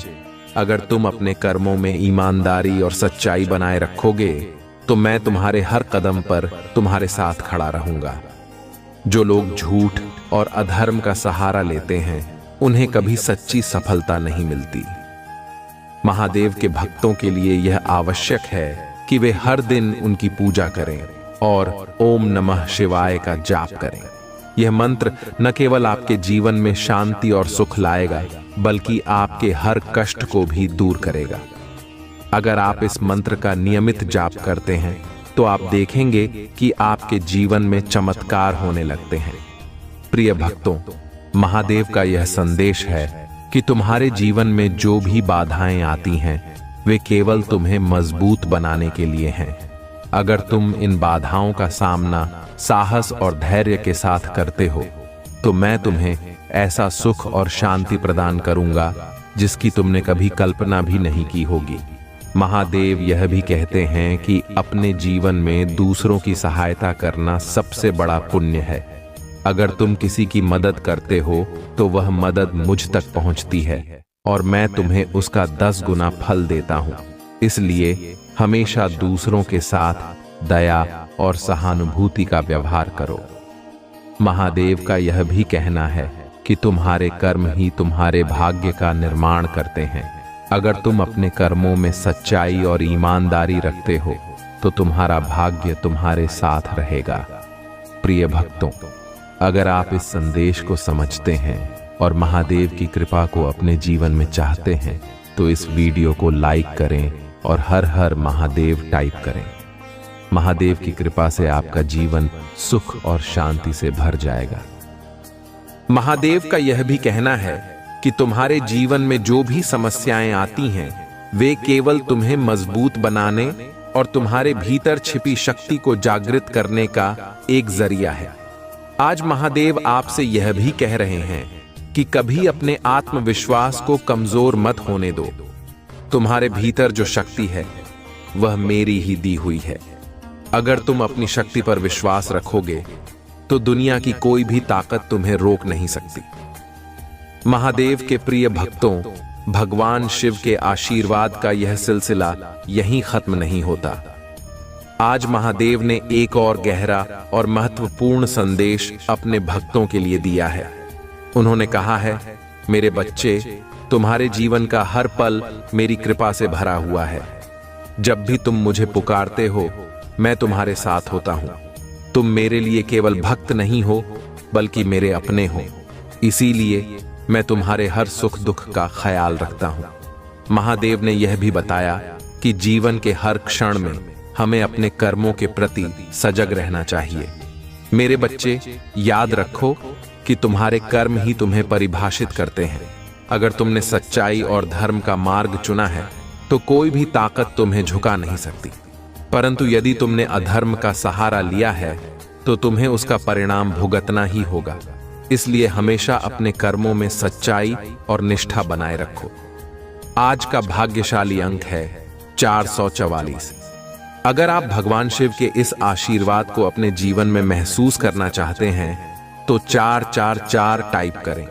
अगर तुम अपने कर्मों में ईमानदारी और सच्चाई बनाए रखोगे, तो मैं तुम्हारे हर कदम पर तुम्हारे साथ खड़ा रहूंगा। जो लोग झूठ और अधर्म का सहारा लेते हैं, उन्हें कभी सच्ची सफलता नहीं मिलती। महादेव के भक्तों के लिए यह आवश्यक है कि वे हर दिन उनकी पूजा करें और ओम नमः शिवाय का जाप करें। यह मंत्र न केवल आपके जीवन में शांति और सुख लाएगा, बल्कि आपके हर कष्ट को भी दूर करेगा। अगर आप इस मंत्र का नियमित जाप करते हैं, तो आप देखेंगे कि आपके जीवन में चमत्कार होने लगते हैं। प्रिय भक्तों, महादेव का यह संदेश है कि तुम्हारे जीवन में जो भी बाधाएं आती हैं, वे केवल तुम्हें मजबूत बनाने के लिए हैं। अगर तुम इन बाधाओं का सामना साहस और धैर्य के साथ करते हो, तो मैं तुम्हें ऐसा सुख और शांति प्रदान करूंगा जिसकी तुमने कभी कल्पना भी नहीं की होगी। महादेव यह भी कहते हैं कि अपने जीवन में दूसरों की सहायता करना सबसे बड़ा पुण्य है। अगर तुम किसी की मदद करते हो, तो वह मदद मुझ तक पहुंचती है और मैं तुम्हें उसका 10 गुना फल देता हूं। इसलिए हमेशा दूसरों के साथ दया और सहानुभूति का व्यवहार करो। महादेव का यह भी कहना है कि तुम्हारे कर्म ही तुम्हारे भाग्य का निर्माण करते हैं। अगर तुम अपने कर्मों में सच्चाई और ईमानदारी रखते हो, तो तुम्हारा भाग्य तुम्हारे साथ रहेगा। प्रिय भक्तों, अगर आप इस संदेश को समझते हैं और महादेव की कृपा को अपने जीवन में चाहते हैं, तो इस वीडियो को लाइक करें और हर हर महादेव टाइप करें। महादेव की कृपा से आपका जीवन सुख और शांति से भर जाएगा। महादेव का यह भी कहना है कि तुम्हारे जीवन में जो भी समस्याएं आती हैं, वे केवल तुम्हें मजबूत बनाने और तुम्हारे भीतर छिपी शक्ति को जागृत करने का एक जरिया है। आज महादेव आपसे यह भी कह रहे हैं कि कभी अपने आत्मविश्वास को कमजोर मत होने दो। तुम्हारे भीतर जो शक्ति है वह मेरी ही दी हुई है। अगर तुम अपनी शक्ति पर विश्वास रखोगे तो दुनिया की कोई भी ताकत तुम्हें रोक नहीं सकती। महादेव के प्रिय भक्तों, भगवान शिव के आशीर्वाद का यह सिलसिला यहीं खत्म नहीं होता। आज महादेव ने एक और गहरा और महत्वपूर्ण संदेश अपने भक्तों के लिए दिया है। उन्होंने कहा है, मेरे बच्चे, तुम्हारे जीवन का हर पल मेरी कृपा से भरा हुआ है। जब भी तुम मुझे पुकारते हो, मैं तुम्हारे साथ होता हूं। तुम मेरे लिए केवल भक्त नहीं हो, बल्कि मेरे अपने हो। इसीलिए मैं तुम्हारे हर सुख दुख का ख्याल रखता हूं। महादेव ने यह भी बताया कि जीवन के हर क्षण में हमें अपने कर्मों के प्रति सजग रहना चाहिए। मेरे बच्चे, याद रखो कि तुम्हारे कर्म ही तुम्हें परिभाषित करते हैं। अगर तुमने सच्चाई और धर्म का मार्ग चुना है तो कोई भी ताकत तुम्हें झुका नहीं सकती। परंतु यदि तुमने अधर्म का सहारा लिया है तो तुम्हें उसका परिणाम भुगतना ही होगा। इसलिए हमेशा अपने कर्मों में सच्चाई और निष्ठा बनाए रखो। आज का भाग्यशाली अंक है 444। अगर आप भगवान शिव के इस आशीर्वाद को अपने जीवन में महसूस करना चाहते हैं तो 444 टाइप करें।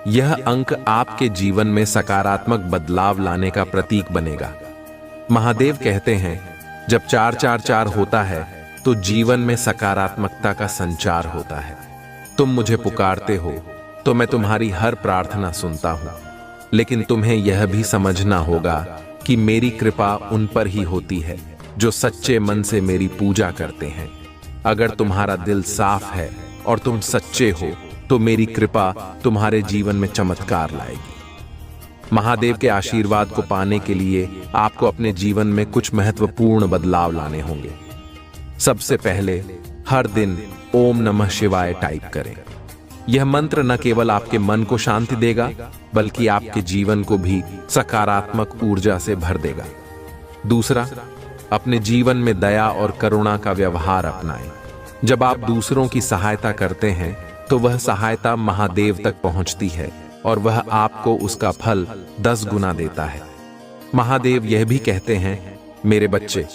यह अंक आपके जीवन में सकारात्मक बदलाव लाने का प्रतीक बनेगा। महादेव कहते हैं, जब 444 होता है तो जीवन में सकारात्मकता का संचार होता है। तुम मुझे पुकारते हो तो मैं तुम्हारी हर प्रार्थना सुनता हूं, लेकिन तुम्हें यह भी समझना होगा कि मेरी कृपा उन पर ही होती है जो सच्चे मन से मेरी पूजा करते हैं। अगर तुम्हारा दिल साफ है और तुम सच्चे हो तो मेरी कृपा तुम्हारे जीवन में चमत्कार लाएगी। महादेव के आशीर्वाद को पाने के लिए आपको अपने जीवन में कुछ महत्वपूर्ण बदलाव लाने होंगे। सबसे पहले, हर दिन ओम नमः शिवाय टाइप करें। यह मंत्र न केवल आपके मन को शांति देगा, बल्कि आपके जीवन को भी सकारात्मक ऊर्जा से भर देगा। दूसरा, अपने जीवन में दया और करुणा का व्यवहार अपनाएं। जब आप दूसरों की सहायता करते हैं तो वह सहायता महादेव तक पहुंचती है और वह आपको उसका फल 10 गुना देता है। महादेव यह भी कहते हैं, मेरे बच्चे,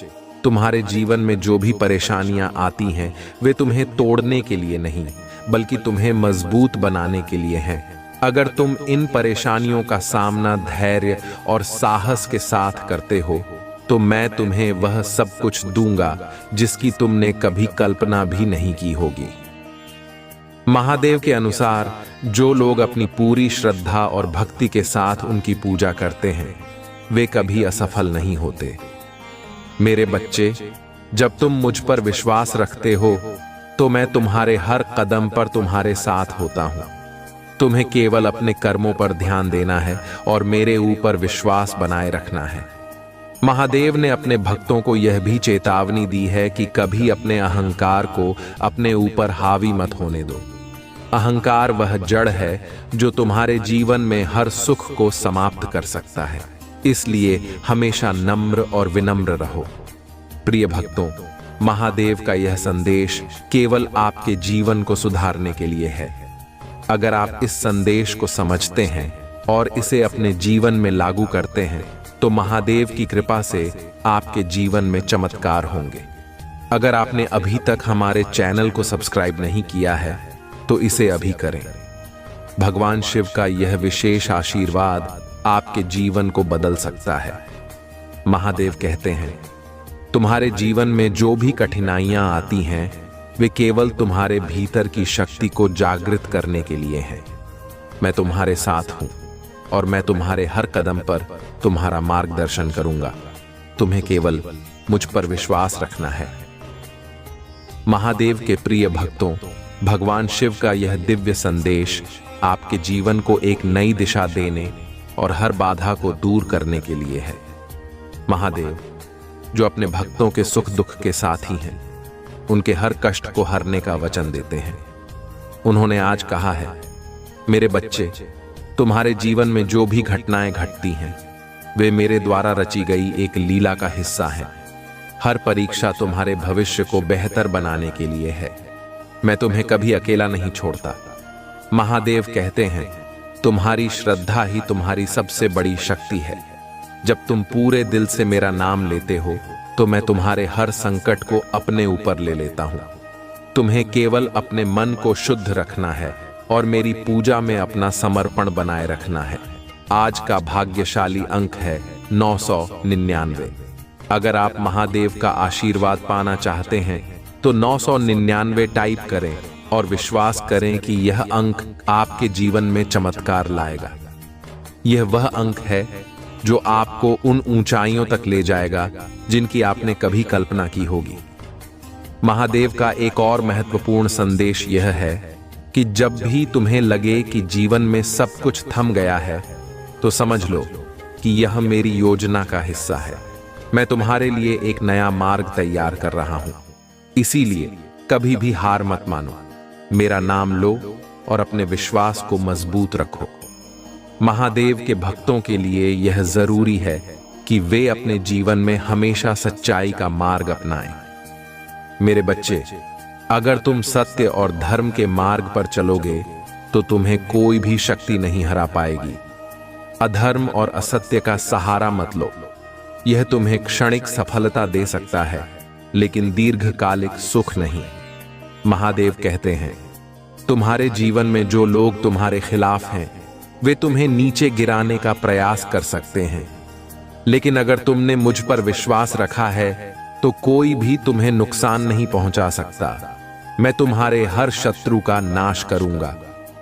तुम्हारे जीवन में जो भी परेशानियां आती हैं वे तुम्हें तोड़ने के लिए नहीं, बल्कि तुम्हें मजबूत बनाने के लिए हैं। अगर तुम इन परेशानियों का सामना धैर्य और साहस के साथ करते हो तो मैं तुम्हें वह सब कुछ दूंगा जिसकी तुमने कभी कल्पना भी नहीं की होगी। महादेव के अनुसार जो लोग अपनी पूरी श्रद्धा और भक्ति के साथ उनकी पूजा करते हैं वे कभी असफल नहीं होते। मेरे बच्चे, जब तुम मुझ पर विश्वास रखते हो तो मैं तुम्हारे हर कदम पर तुम्हारे साथ होता हूं। तुम्हें केवल अपने कर्मों पर ध्यान देना है और मेरे ऊपर विश्वास बनाए रखना है। महादेव ने अपने भक्तों को यह भी चेतावनी दी है कि कभी अपने अहंकार को अपने ऊपर हावी मत होने दो। अहंकार वह जड़ है जो तुम्हारे जीवन में हर सुख को समाप्त कर सकता है। इसलिए हमेशा नम्र और विनम्र रहो। प्रिय भक्तों, महादेव का यह संदेश केवल आपके जीवन को सुधारने के लिए है। अगर आप इस संदेश को समझते हैं और इसे अपने जीवन में लागू करते हैं तो महादेव की कृपा से आपके जीवन में चमत्कार होंगे। अगर आपने अभी तक हमारे चैनल को सब्सक्राइब नहीं किया है तो इसे अभी करें। भगवान शिव का यह विशेष आशीर्वाद आपके जीवन को बदल सकता है। महादेव कहते हैं, तुम्हारे जीवन में जो भी कठिनाइयां आती हैं वे केवल तुम्हारे भीतर की शक्ति को जागृत करने के लिए हैं। मैं तुम्हारे साथ हूं और मैं तुम्हारे हर कदम पर तुम्हारा मार्गदर्शन करूंगा। तुम्हें केवल मुझ पर विश्वास रखना है। महादेव के प्रिय भक्तों, भगवान शिव का यह दिव्य संदेश आपके जीवन को एक नई दिशा देने और हर बाधा को दूर करने के लिए है। महादेव, जो अपने भक्तों के सुख दुख के साथी हैं, उनके हर कष्ट को हरने का वचन देते हैं। उन्होंने आज कहा है, मेरे बच्चे, तुम्हारे जीवन में जो भी घटनाएं घटती हैं वे मेरे द्वारा रची गई एक लीला का हिस्सा है। हर परीक्षा तुम्हारे भविष्य को बेहतर बनाने के लिए है। मैं तुम्हें कभी अकेला नहीं छोड़ता। महादेव कहते हैं, तुम्हारी श्रद्धा ही तुम्हारी सबसे बड़ी शक्ति है। जब तुम पूरे दिल से मेरा नाम लेते हो तो मैं तुम्हारे हर संकट को अपने ऊपर ले लेता हूं। तुम्हें केवल अपने मन को शुद्ध रखना है और मेरी पूजा में अपना समर्पण बनाए रखना है। आज का भाग्यशाली अंक है 999। अगर आप महादेव का आशीर्वाद पाना चाहते हैं तो 999 टाइप करें और विश्वास करें कि यह अंक आपके जीवन में चमत्कार लाएगा। यह वह अंक है जो आपको उन ऊंचाइयों तक ले जाएगा जिनकी आपने कभी कल्पना की होगी। महादेव का एक और महत्वपूर्ण संदेश यह है कि जब भी तुम्हें लगे कि जीवन में सब कुछ थम गया है तो समझ लो कि यह मेरी योजना का हिस्सा है। मैं तुम्हारे लिए एक नया मार्ग तैयार कर रहा हूं। इसीलिए कभी भी हार मत मानो। मेरा नाम लो और अपने विश्वास को मजबूत रखो। महादेव के भक्तों के लिए यह जरूरी है कि वे अपने जीवन में हमेशा सच्चाई का मार्ग अपनाएं। मेरे बच्चे, अगर तुम सत्य और धर्म के मार्ग पर चलोगे तो तुम्हें कोई भी शक्ति नहीं हरा पाएगी। अधर्म और असत्य का सहारा मत लो। यह तुम्हें क्षणिक सफलता दे सकता है लेकिन दीर्घकालिक सुख नहीं। महादेव कहते हैं, तुम्हारे जीवन में जो लोग तुम्हारे खिलाफ हैं वे तुम्हें नीचे गिराने का प्रयास कर सकते हैं, लेकिन अगर तुमने मुझ पर विश्वास रखा है तो कोई भी तुम्हें नुकसान नहीं पहुंचा सकता। मैं तुम्हारे हर शत्रु का नाश करूंगा।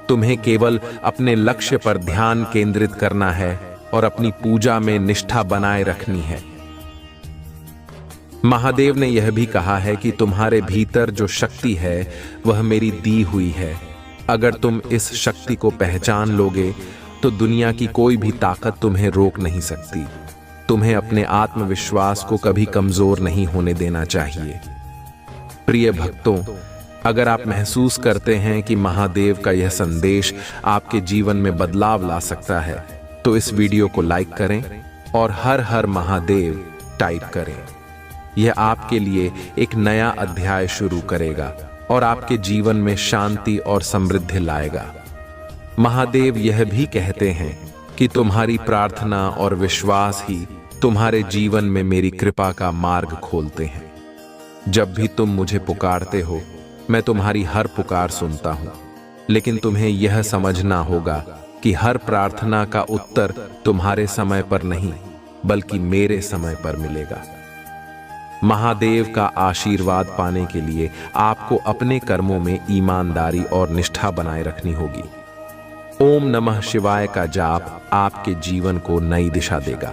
तुम्हें केवल अपने लक्ष्य पर ध्यान केंद्रित करना है और अपनी पूजा में निष्ठा बनाए रखनी है। महादेव ने यह भी कहा है कि तुम्हारे भीतर जो शक्ति है वह मेरी दी हुई है। अगर तुम इस शक्ति को पहचान लोगे तो दुनिया की कोई भी ताकत तुम्हें रोक नहीं सकती। तुम्हें अपने आत्मविश्वास को कभी कमजोर नहीं होने देना चाहिए। प्रिय भक्तों, अगर आप महसूस करते हैं कि महादेव का यह संदेश आपके जीवन में बदलाव ला सकता है तो इस वीडियो को लाइक करें और हर हर महादेव टाइप करें। यह आपके लिए एक नया अध्याय शुरू करेगा और आपके जीवन में शांति और समृद्धि लाएगा। महादेव यह भी कहते हैं कि तुम्हारी प्रार्थना और विश्वास ही तुम्हारे जीवन में मेरी कृपा का मार्ग खोलते हैं। जब भी तुम मुझे पुकारते हो मैं तुम्हारी हर पुकार सुनता हूं, लेकिन तुम्हें यह समझना होगा कि हर प्रार्थना का उत्तर तुम्हारे समय पर नहीं बल्कि मेरे समय पर मिलेगा। महादेव का आशीर्वाद पाने के लिए आपको अपने कर्मों में ईमानदारी और निष्ठा बनाए रखनी होगी। ओम नमः शिवाय का जाप आपके जीवन को नई दिशा देगा।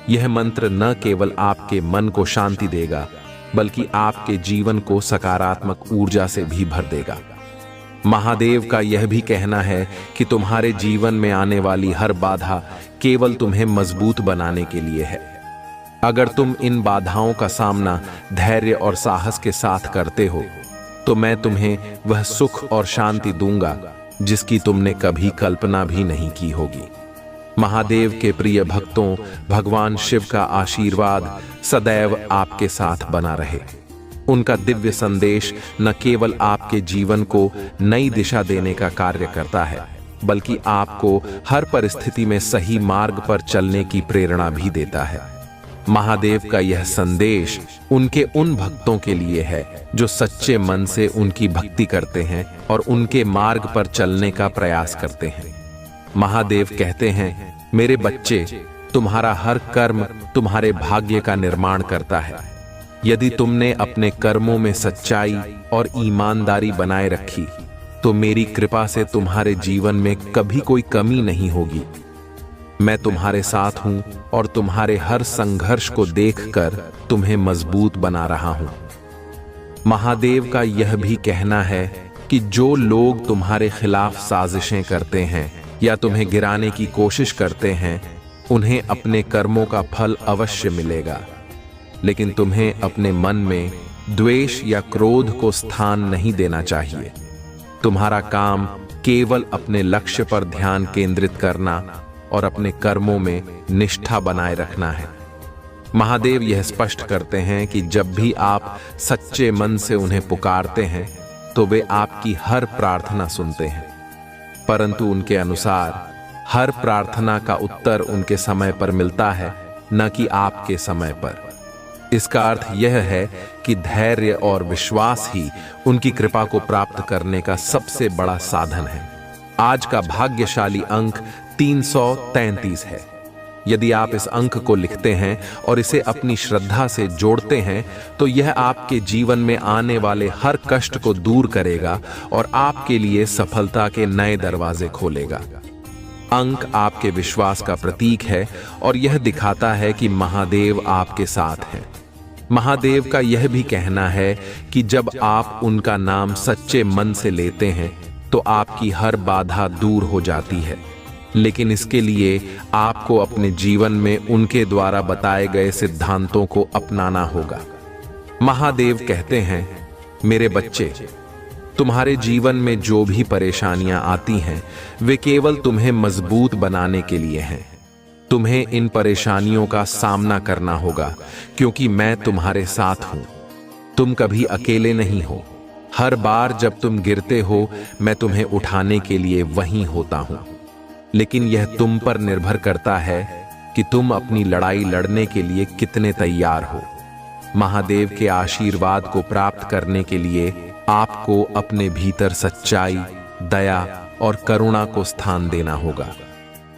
यह मंत्र न केवल आपके मन को शांति देगा बल्कि आपके जीवन को सकारात्मक ऊर्जा से भी भर देगा। महादेव का यह भी कहना है कि तुम्हारे जीवन में आने वाली हर बाधा केवल तुम्हें मजबूत बनाने के लिए है। अगर तुम इन बाधाओं का सामना धैर्य और साहस के साथ करते हो तो मैं तुम्हें वह सुख और शांति दूंगा जिसकी तुमने कभी कल्पना भी नहीं की होगी। महादेव के प्रिय भक्तों, भगवान शिव का आशीर्वाद सदैव आपके साथ बना रहे। उनका दिव्य संदेश न केवल आपके जीवन को नई दिशा देने का कार्य करता है बल्कि आपको हर परिस्थिति में सही मार्ग पर चलने की प्रेरणा भी देता है। महादेव का यह संदेश उनके उन भक्तों के लिए है जो सच्चे मन से उनकी भक्ति करते हैं और उनके मार्ग पर चलने का प्रयास करते हैं। महादेव कहते हैं, मेरे बच्चे, तुम्हारा हर कर्म तुम्हारे भाग्य का निर्माण करता है। यदि तुमने अपने कर्मों में सच्चाई और ईमानदारी बनाए रखी तो मेरी कृपा से तुम्हारे जीवन में कभी कोई कमी नहीं होगी। मैं तुम्हारे साथ हूं और तुम्हारे हर संघर्ष को देखकर तुम्हें मजबूत बना रहा हूं। महादेव का यह भी कहना है कि जो लोग तुम्हारे खिलाफ साजिशें करते हैं या तुम्हें गिराने की कोशिश करते हैं उन्हें अपने कर्मों का फल अवश्य मिलेगा। लेकिन तुम्हें अपने मन में द्वेष या क्रोध को स्थान नहीं देना चाहिए। तुम्हारा काम केवल अपने लक्ष्य पर ध्यान केंद्रित करना और अपने कर्मों में निष्ठा बनाए रखना है। महादेव यह स्पष्ट करते हैं कि जब भी आप सच्चे मन से उन्हें पुकारते हैं तो वे आपकी हर प्रार्थना सुनते हैं, परंतु उनके अनुसार हर प्रार्थना का उत्तर उनके समय पर मिलता है, न कि आपके समय पर। इसका अर्थ यह है कि धैर्य और विश्वास ही उनकी कृपा को प्राप्त करने का सबसे बड़ा साधन है। आज का भाग्यशाली अंक 333 है। यदि आप इस अंक को लिखते हैं और इसे अपनी श्रद्धा से जोड़ते हैं तो यह आपके जीवन में आने वाले हर कष्ट को दूर करेगा और आपके लिए सफलता के नए दरवाजे खोलेगा। अंक आपके विश्वास का प्रतीक है और यह दिखाता है कि महादेव आपके साथ हैं। महादेव का यह भी कहना है कि जब आप उनका नाम सच्चे मन से लेते हैं तो आपकी हर बाधा दूर हो जाती है, लेकिन इसके लिए आपको अपने जीवन में उनके द्वारा बताए गए सिद्धांतों को अपनाना होगा। महादेव कहते हैं, मेरे बच्चे, तुम्हारे जीवन में जो भी परेशानियां आती हैं वे केवल तुम्हें मजबूत बनाने के लिए हैं। तुम्हें इन परेशानियों का सामना करना होगा क्योंकि मैं तुम्हारे साथ हूं। तुम कभी अकेले नहीं हो। हर बार जब तुम गिरते हो मैं तुम्हें उठाने के लिए वहीं होता हूं, लेकिन यह तुम पर निर्भर करता है कि तुम अपनी लड़ाई लड़ने के लिए कितने तैयार हो। महादेव के आशीर्वाद को प्राप्त करने के लिए आपको अपने भीतर सच्चाई, दया और करुणा को स्थान देना होगा।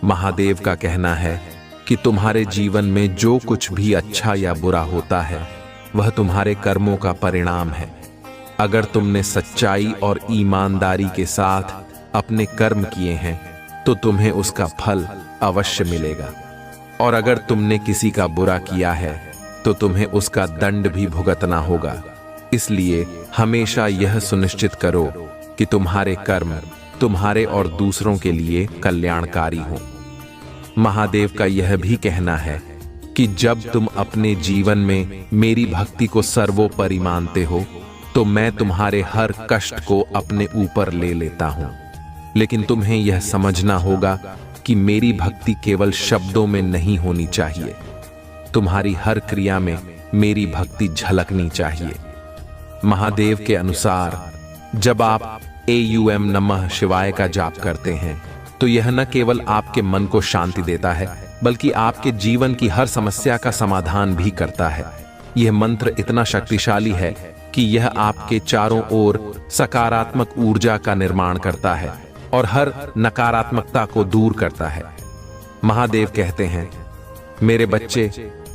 महादेव का कहना है कि तुम्हारे जीवन में जो कुछ भी अच्छा या बुरा होता है वह तुम्हारे कर्मों का परिणाम है। अगर तुमने सच्चाई और ईमानदारी के साथ अपने कर्म किए हैं तो तुम्हें उसका फल अवश्य मिलेगा, और अगर तुमने किसी का बुरा किया है तो तुम्हें उसका दंड भी भुगतना होगा। इसलिए हमेशा यह सुनिश्चित करो कि तुम्हारे कर्म तुम्हारे और दूसरों के लिए कल्याणकारी हों। महादेव का यह भी कहना है कि जब तुम अपने जीवन में मेरी भक्ति को सर्वोपरि मानते हो तो मैं तुम्हारे हर कष्ट को अपने ऊपर ले लेता हूं। लेकिन तुम्हें यह समझना होगा कि मेरी भक्ति केवल शब्दों में नहीं होनी चाहिए। तुम्हारी हर क्रिया में मेरी भक्ति झलकनी चाहिए। महादेव के अनुसार जब आप AUM नमः शिवाय का जाप करते हैं तो यह न केवल आपके मन को शांति देता है बल्कि आपके जीवन की हर समस्या का समाधान भी करता है। यह मंत्र इतना शक्तिशाली है कि यह आपके चारों ओर सकारात्मक ऊर्जा का निर्माण करता है और हर नकारात्मकता को दूर करता है। महादेव कहते हैं, मेरे बच्चे,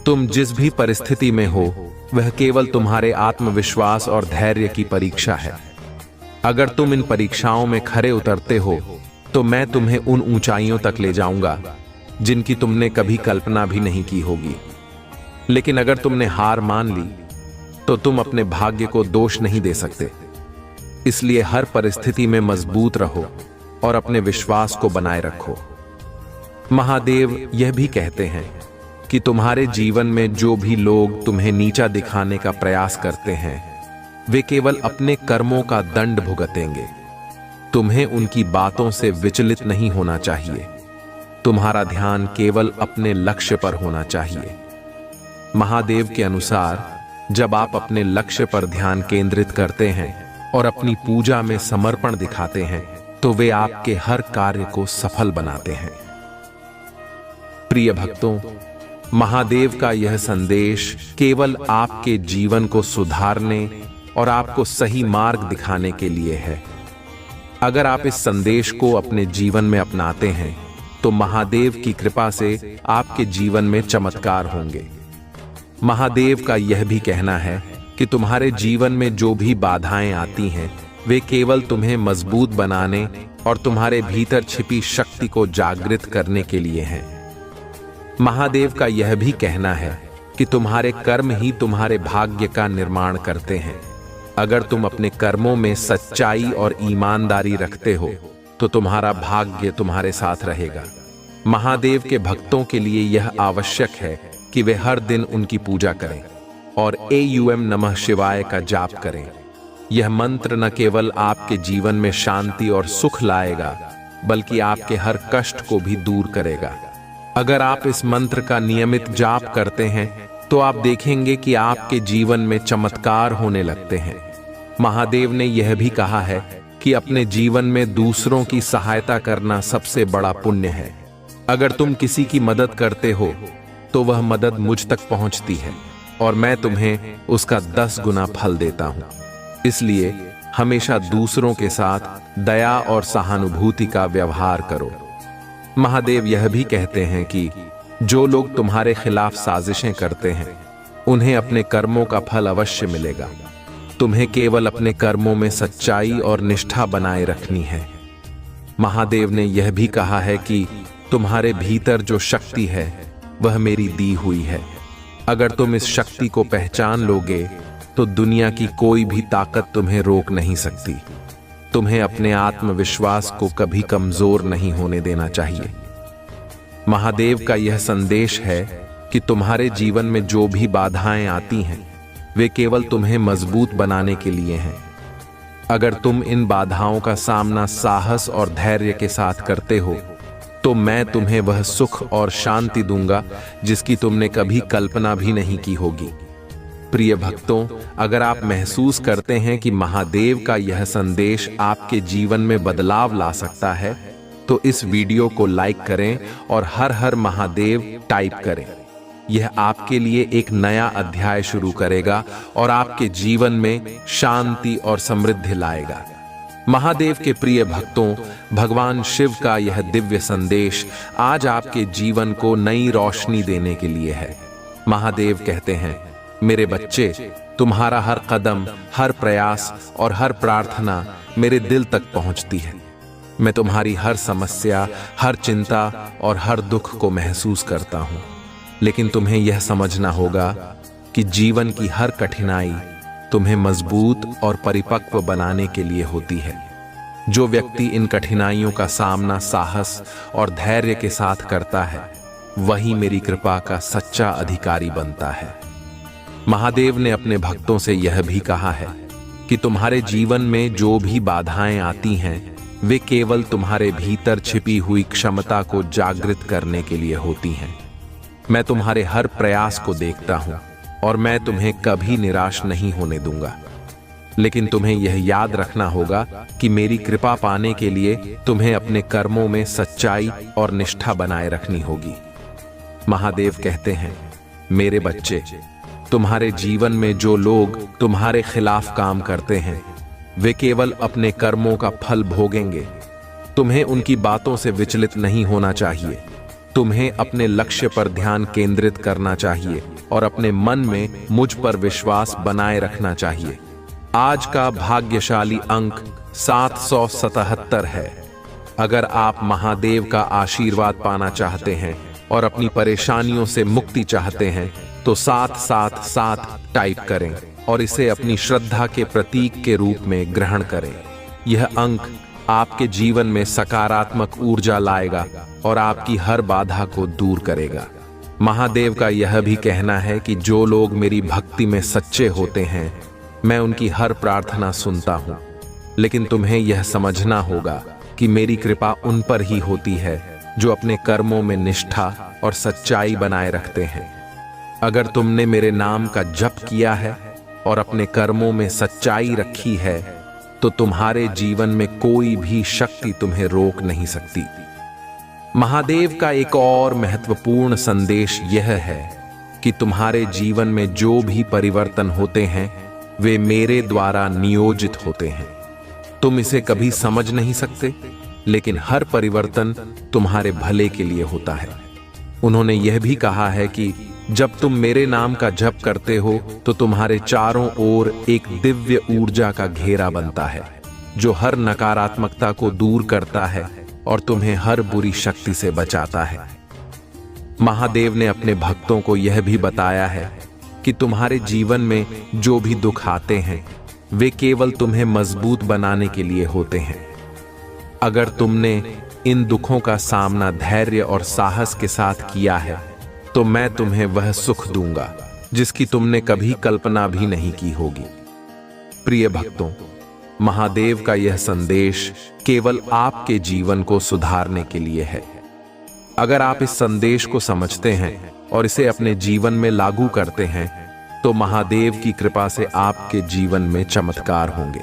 तुम जिस भी परिस्थिति में हो वह केवल तुम्हारे आत्मविश्वास और धैर्य की परीक्षा है। अगर तुम इन परीक्षाओं में खरे उतरते हो तो मैं तुम्हें उन ऊंचाइयों तक ले जाऊंगा जिनकी तुमने कभी कल्पना भी नहीं की होगी। लेकिन अगर तुमने हार मान ली तो तुम अपने भाग्य को दोष नहीं दे सकते। इसलिए हर परिस्थिति में मजबूत रहो और अपने विश्वास को बनाए रखो। महादेव यह भी कहते हैं कि तुम्हारे जीवन में जो भी लोग तुम्हें नीचा दिखाने का प्रयास करते हैं वे केवल अपने कर्मों का दंड भुगतेंगे। तुम्हें उनकी बातों से विचलित नहीं होना चाहिए। तुम्हारा ध्यान केवल अपने लक्ष्य पर होना चाहिए। महादेव के अनुसार जब आप अपने लक्ष्य पर ध्यान केंद्रित करते हैं और अपनी पूजा में समर्पण दिखाते हैं तो वे आपके हर कार्य को सफल बनाते हैं। प्रिय भक्तों, महादेव का यह संदेश केवल आपके जीवन को सुधारने और आपको सही मार्ग दिखाने के लिए है। अगर आप इस संदेश को अपने जीवन में अपनाते हैं तो महादेव की कृपा से आपके जीवन में चमत्कार होंगे। महादेव का यह भी कहना है कि तुम्हारे जीवन में जो भी बाधाएं आती हैं वे केवल तुम्हें मजबूत बनाने और तुम्हारे भीतर छिपी शक्ति को जागृत करने के लिए हैं। महादेव का यह भी कहना है कि तुम्हारे कर्म ही तुम्हारे भाग्य का निर्माण करते हैं। अगर तुम अपने कर्मों में सच्चाई और ईमानदारी रखते हो तो तुम्हारा भाग्य तुम्हारे साथ रहेगा। महादेव के भक्तों के लिए यह आवश्यक है कि वे हर दिन उनकी पूजा करें। और AUM नमः शिवाय का जाप करें। यह मंत्र न केवल आपके जीवन में शांति और सुख लाएगा, बल्कि आपके हर कष्ट को भी दूर करेगा। अगर आप इस मंत्र का नियमित जाप करते हैं तो आप देखेंगे कि आपके जीवन में चमत्कार होने लगते हैं। महादेव ने यह भी कहा है कि अपने जीवन में दूसरों की सहायता करना सबसे बड़ा पुण्य है। अगर तुम किसी की मदद करते हो तो वह मदद मुझ तक पहुंचती है और मैं तुम्हें उसका 10 गुना फल देता हूं। इसलिए हमेशा दूसरों के साथ दया और सहानुभूति का व्यवहार करो। महादेव यह भी कहते हैं कि जो लोग तुम्हारे खिलाफ साजिशें करते हैं उन्हें अपने कर्मों का फल अवश्य मिलेगा। तुम्हें केवल अपने कर्मों में सच्चाई और निष्ठा बनाए रखनी है। महादेव ने यह भी कहा है कि तुम्हारे भीतर जो शक्ति है वह मेरी दी हुई है। अगर तुम इस शक्ति को पहचान लोगे तो दुनिया की कोई भी ताकत तुम्हें रोक नहीं सकती। तुम्हें अपने आत्मविश्वास को कभी कमजोर नहीं होने देना चाहिए। महादेव का यह संदेश है कि तुम्हारे जीवन में जो भी बाधाएं आती हैं वे केवल तुम्हें मजबूत बनाने के लिए हैं। अगर तुम इन बाधाओं का सामना साहस और धैर्य के साथ करते हो तो मैं तुम्हें वह सुख और शांति दूंगा जिसकी तुमने कभी कल्पना भी नहीं की होगी। प्रिय भक्तों, अगर आप महसूस करते हैं कि महादेव का यह संदेश आपके जीवन में बदलाव ला सकता है तो इस वीडियो को लाइक करें और हर हर महादेव टाइप करें। यह आपके लिए एक नया अध्याय शुरू करेगा और आपके जीवन में शांति और समृद्धि लाएगा। महादेव के प्रिय भक्तों, भगवान शिव का यह दिव्य संदेश आज आपके जीवन को नई रोशनी देने के लिए है। महादेव कहते हैं, मेरे बच्चे, तुम्हारा हर कदम, हर प्रयास और हर प्रार्थना मेरे दिल तक पहुंचती है। मैं तुम्हारी हर समस्या, हर चिंता और हर दुख को महसूस करता हूं। लेकिन तुम्हें यह समझना होगा कि जीवन की हर कठिनाई तुम्हें मजबूत और परिपक्व बनाने के लिए होती है। जो व्यक्ति इन कठिनाइयों का सामना साहस और धैर्य के साथ करता है वही मेरी कृपा का सच्चा अधिकारी बनता है। महादेव ने अपने भक्तों से यह भी कहा है कि तुम्हारे जीवन में जो भी बाधाएं आती हैं वे केवल तुम्हारे भीतर छिपी हुई क्षमता को जागृत करने के लिए होती हैं। मैं तुम्हारे हर प्रयास को देखता हूं और मैं तुम्हें कभी निराश नहीं होने दूंगा। लेकिन तुम्हें यह याद रखना होगा कि मेरी कृपा पाने के लिए तुम्हें अपने कर्मों में सच्चाई और निष्ठा बनाए रखनी होगी। महादेव कहते हैं, मेरे बच्चे, तुम्हारे जीवन में जो लोग तुम्हारे खिलाफ काम करते हैं वे केवल अपने कर्मों का फल भोगेंगे। तुम्हें उनकी बातों से विचलित नहीं होना चाहिए। तुम्हें अपने लक्ष्य पर ध्यान केंद्रित करना चाहिए और अपने मन में मुझ पर विश्वास बनाए रखना चाहिए। आज का भाग्यशाली अंक 777 है। अगर आप महादेव का आशीर्वाद पाना चाहते हैं और अपनी परेशानियों से मुक्ति चाहते हैं तो 777 टाइप करें और इसे अपनी श्रद्धा के प्रतीक के रूप में ग्रहण करें। यह अंक आपके जीवन में सकारात्मक ऊर्जा लाएगा और आपकी हर बाधा को दूर करेगा। महादेव का यह भी कहना है कि जो लोग मेरी भक्ति में सच्चे होते हैं मैं उनकी हर प्रार्थना सुनता हूं। लेकिन तुम्हें यह समझना होगा कि मेरी कृपा उन पर ही होती है जो अपने कर्मों में निष्ठा और सच्चाई बनाए रखते हैं। अगर तुमने मेरे नाम का जप किया है और अपने कर्मों में सच्चाई रखी है तो तुम्हारे जीवन में कोई भी शक्ति तुम्हें रोक नहीं सकती। महादेव का एक और महत्वपूर्ण संदेश यह है कि तुम्हारे जीवन में जो भी परिवर्तन होते हैं वे मेरे द्वारा नियोजित होते हैं। तुम इसे कभी समझ नहीं सकते, लेकिन हर परिवर्तन तुम्हारे भले के लिए होता है। उन्होंने यह भी कहा है कि जब तुम मेरे नाम का जप करते हो तो तुम्हारे चारों ओर एक दिव्य ऊर्जा का घेरा बनता है जो हर नकारात्मकता को दूर करता है और तुम्हें हर बुरी शक्ति से बचाता है। महादेव ने अपने भक्तों को यह भी बताया है कि तुम्हारे जीवन में जो भी दुख आते हैं वे केवल तुम्हें मजबूत बनाने के लिए होते हैं। अगर तुमने इन दुखों का सामना धैर्य और साहस के साथ किया है तो मैं तुम्हें वह सुख दूंगा जिसकी तुमने कभी कल्पना भी नहीं की होगी। प्रिय भक्तों, महादेव का यह संदेश केवल आपके जीवन को सुधारने के लिए है। अगर आप इस संदेश को समझते हैं और इसे अपने जीवन में लागू करते हैं तो महादेव की कृपा से आपके जीवन में चमत्कार होंगे।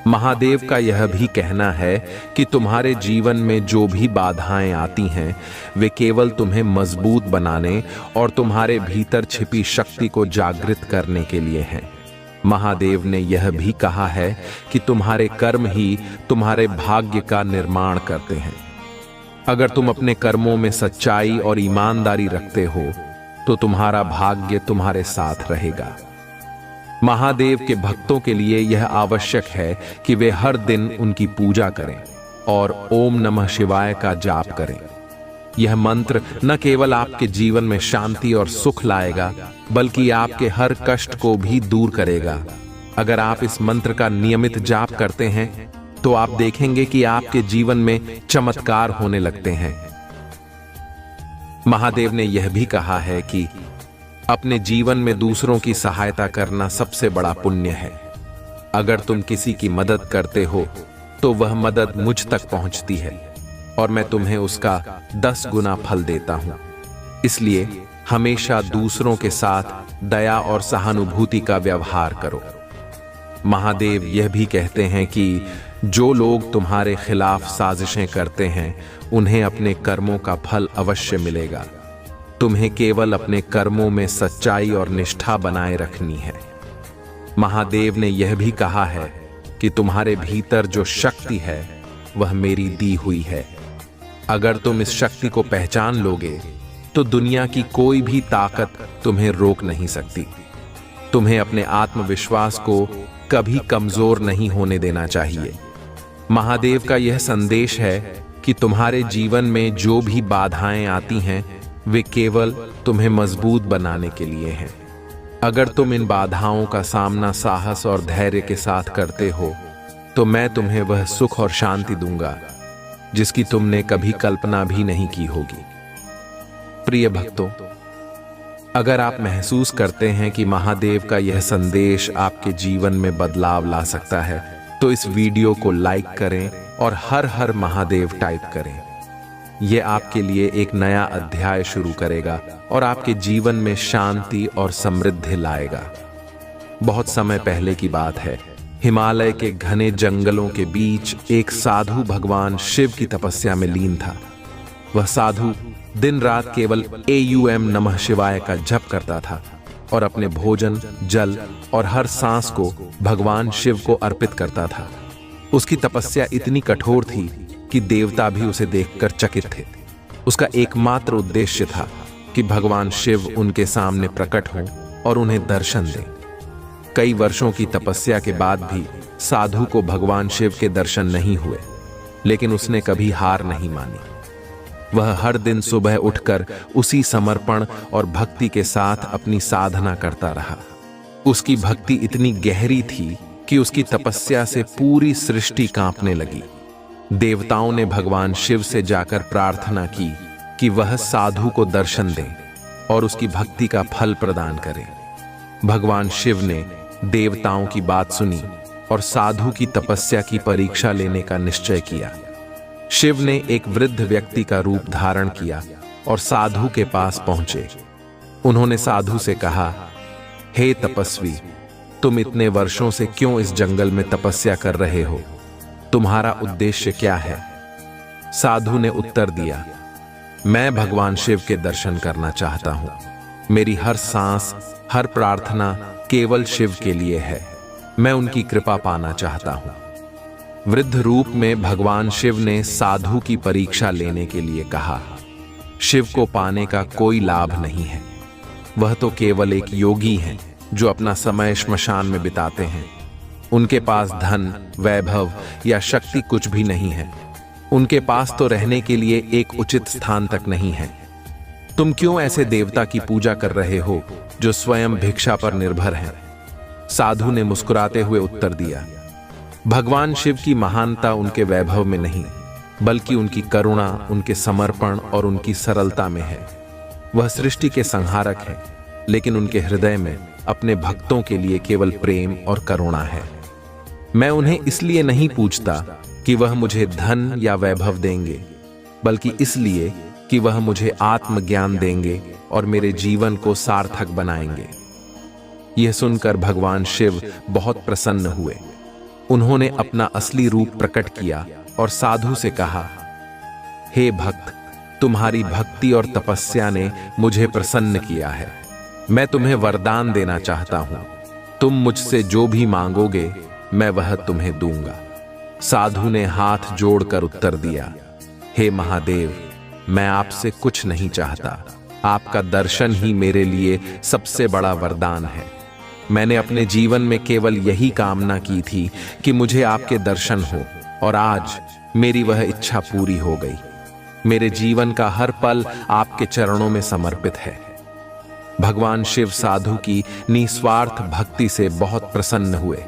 महादेव का यह भी कहना है कि तुम्हारे जीवन में जो भी बाधाएं आती हैं वे केवल तुम्हें मजबूत बनाने और तुम्हारे भीतर छिपी शक्ति को जागृत करने के लिए हैं। महादेव ने यह भी कहा है कि तुम्हारे कर्म ही तुम्हारे भाग्य का निर्माण करते हैं। अगर तुम अपने कर्मों में सच्चाई और ईमानदारी रखते हो तो तुम्हारा भाग्य तुम्हारे साथ रहेगा। महादेव के भक्तों के लिए यह आवश्यक है कि वे हर दिन उनकी पूजा करें और ओम नमः शिवाय का जाप करें। यह मंत्र न केवल आपके जीवन में शांति और सुख लाएगा बल्कि आपके हर कष्ट को भी दूर करेगा। अगर आप इस मंत्र का नियमित जाप करते हैं तो आप देखेंगे कि आपके जीवन में चमत्कार होने लगते हैं। महादेव ने यह भी कहा है कि अपने जीवन में दूसरों की सहायता करना सबसे बड़ा पुण्य है। अगर तुम किसी की मदद करते हो तो वह मदद मुझ तक पहुंचती है और मैं तुम्हें उसका 10 गुना फल देता हूं। इसलिए हमेशा दूसरों के साथ दया और सहानुभूति का व्यवहार करो। महादेव यह भी कहते हैं कि जो लोग तुम्हारे खिलाफ साजिशें करते हैं उन्हें अपने कर्मों का फल अवश्य मिलेगा। तुम्हें केवल अपने कर्मों में सच्चाई और निष्ठा बनाए रखनी है। महादेव ने यह भी कहा है कि तुम्हारे भीतर जो शक्ति है वह मेरी दी हुई है। अगर तुम इस शक्ति को पहचान लोगे तो दुनिया की कोई भी ताकत तुम्हें रोक नहीं सकती। तुम्हें अपने आत्मविश्वास को कभी कमजोर नहीं होने देना चाहिए। महादेव का यह संदेश है कि तुम्हारे जीवन में जो भी बाधाएं आती हैं वे केवल तुम्हें मजबूत बनाने के लिए हैं। अगर तुम इन बाधाओं का सामना साहस और धैर्य के साथ करते हो तो मैं तुम्हें वह सुख और शांति दूंगा जिसकी तुमने कभी कल्पना भी नहीं की होगी। प्रिय भक्तों, अगर आप महसूस करते हैं कि महादेव का यह संदेश आपके जीवन में बदलाव ला सकता है तो इस वीडियो को लाइक करें और हर हर महादेव टाइप करें। यह आपके लिए एक नया अध्याय शुरू करेगा और आपके जीवन में शांति और समृद्धि लाएगा। बहुत समय पहले की बात है, हिमालय के घने जंगलों के बीच एक साधु भगवान शिव की तपस्या में लीन था। वह साधु दिन रात केवल AUM नमः शिवाय का जप करता था और अपने भोजन, जल और हर सांस को भगवान शिव को अर्पित करता था। उसकी तपस्या इतनी कठोर थी कि देवता भी उसे देखकर चकित थे। उसका एकमात्र उद्देश्य था कि भगवान शिव उनके सामने प्रकट हों और उन्हें दर्शन दें। कई वर्षों की तपस्या के बाद भी साधु को भगवान शिव के दर्शन नहीं हुए, लेकिन उसने कभी हार नहीं मानी। वह हर दिन सुबह उठकर उसी समर्पण और भक्ति के साथ अपनी साधना करता रहा। उसकी भक्ति इतनी गहरी थी कि उसकी तपस्या से पूरी सृष्टि कांपने लगी। देवताओं ने भगवान शिव से जाकर प्रार्थना की कि वह साधु को दर्शन दें और उसकी भक्ति का फल प्रदान करें। भगवान शिव ने देवताओं की बात सुनी और साधु की तपस्या की परीक्षा लेने का निश्चय किया। शिव ने एक वृद्ध व्यक्ति का रूप धारण किया और साधु के पास पहुंचे। उन्होंने साधु से कहा, हे तपस्वी, तुम इतने वर्षों से क्यों इस जंगल में तपस्या कर रहे हो? तुम्हारा उद्देश्य क्या है? साधु ने उत्तर दिया, मैं भगवान शिव के दर्शन करना चाहता हूं। मेरी हर सांस, हर प्रार्थना केवल शिव के लिए है। मैं उनकी कृपा पाना चाहता हूं। वृद्ध रूप में भगवान शिव ने साधु की परीक्षा लेने के लिए कहा। शिव को पाने का कोई लाभ नहीं है। वह तो केवल एक योगी हैं जो अपना समय श्मशान में बिताते हैं। उनके पास धन, वैभव या शक्ति कुछ भी नहीं है। उनके पास तो रहने के लिए एक उचित स्थान तक नहीं है। तुम क्यों ऐसे देवता की पूजा कर रहे हो जो स्वयं भिक्षा पर निर्भर हैं? साधु ने मुस्कुराते हुए उत्तर दिया, भगवान शिव की महानता उनके वैभव में नहीं, बल्कि उनकी करुणा, उनके समर्पण और उनकी सरलता में है। वह सृष्टि के संहारक हैं, लेकिन उनके हृदय में अपने भक्तों के लिए केवल प्रेम और करुणा है। मैं उन्हें इसलिए नहीं पूछता कि वह मुझे धन या वैभव देंगे, बल्कि इसलिए कि वह मुझे आत्मज्ञान देंगे और मेरे जीवन को सार्थक बनाएंगे। यह सुनकर भगवान शिव बहुत प्रसन्न हुए। उन्होंने अपना असली रूप प्रकट किया और साधु से कहा, हे भक्त, तुम्हारी भक्ति और तपस्या ने मुझे प्रसन्न किया है। मैं तुम्हें वरदान देना चाहता हूं। तुम मुझसे जो भी मांगोगे मैं वह तुम्हें दूंगा। साधु ने हाथ जोड़कर उत्तर दिया, हे महादेव, मैं आपसे कुछ नहीं चाहता। आपका दर्शन ही मेरे लिए सबसे बड़ा वरदान है। मैंने अपने जीवन में केवल यही कामना की थी कि मुझे आपके दर्शन हो, और आज मेरी वह इच्छा पूरी हो गई। मेरे जीवन का हर पल आपके चरणों में समर्पित है। भगवान शिव साधु की निस्वार्थ भक्ति से बहुत प्रसन्न हुए।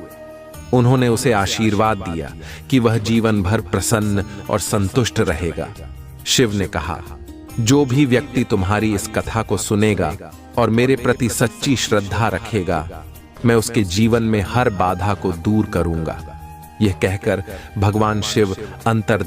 उन्होंने उसे आशीर्वाद दिया कि वह जीवन भर प्रसन्न और संतुष्ट रहेगा। शिव ने कहा, जो भी व्यक्ति तुम्हारी इस कथा को सुनेगा और मेरे प्रति सच्ची श्रद्धा रखेगा, मैं उसके जीवन में हर बाधा को दूर करूंगा। यह कहकर भगवान शिव अंतर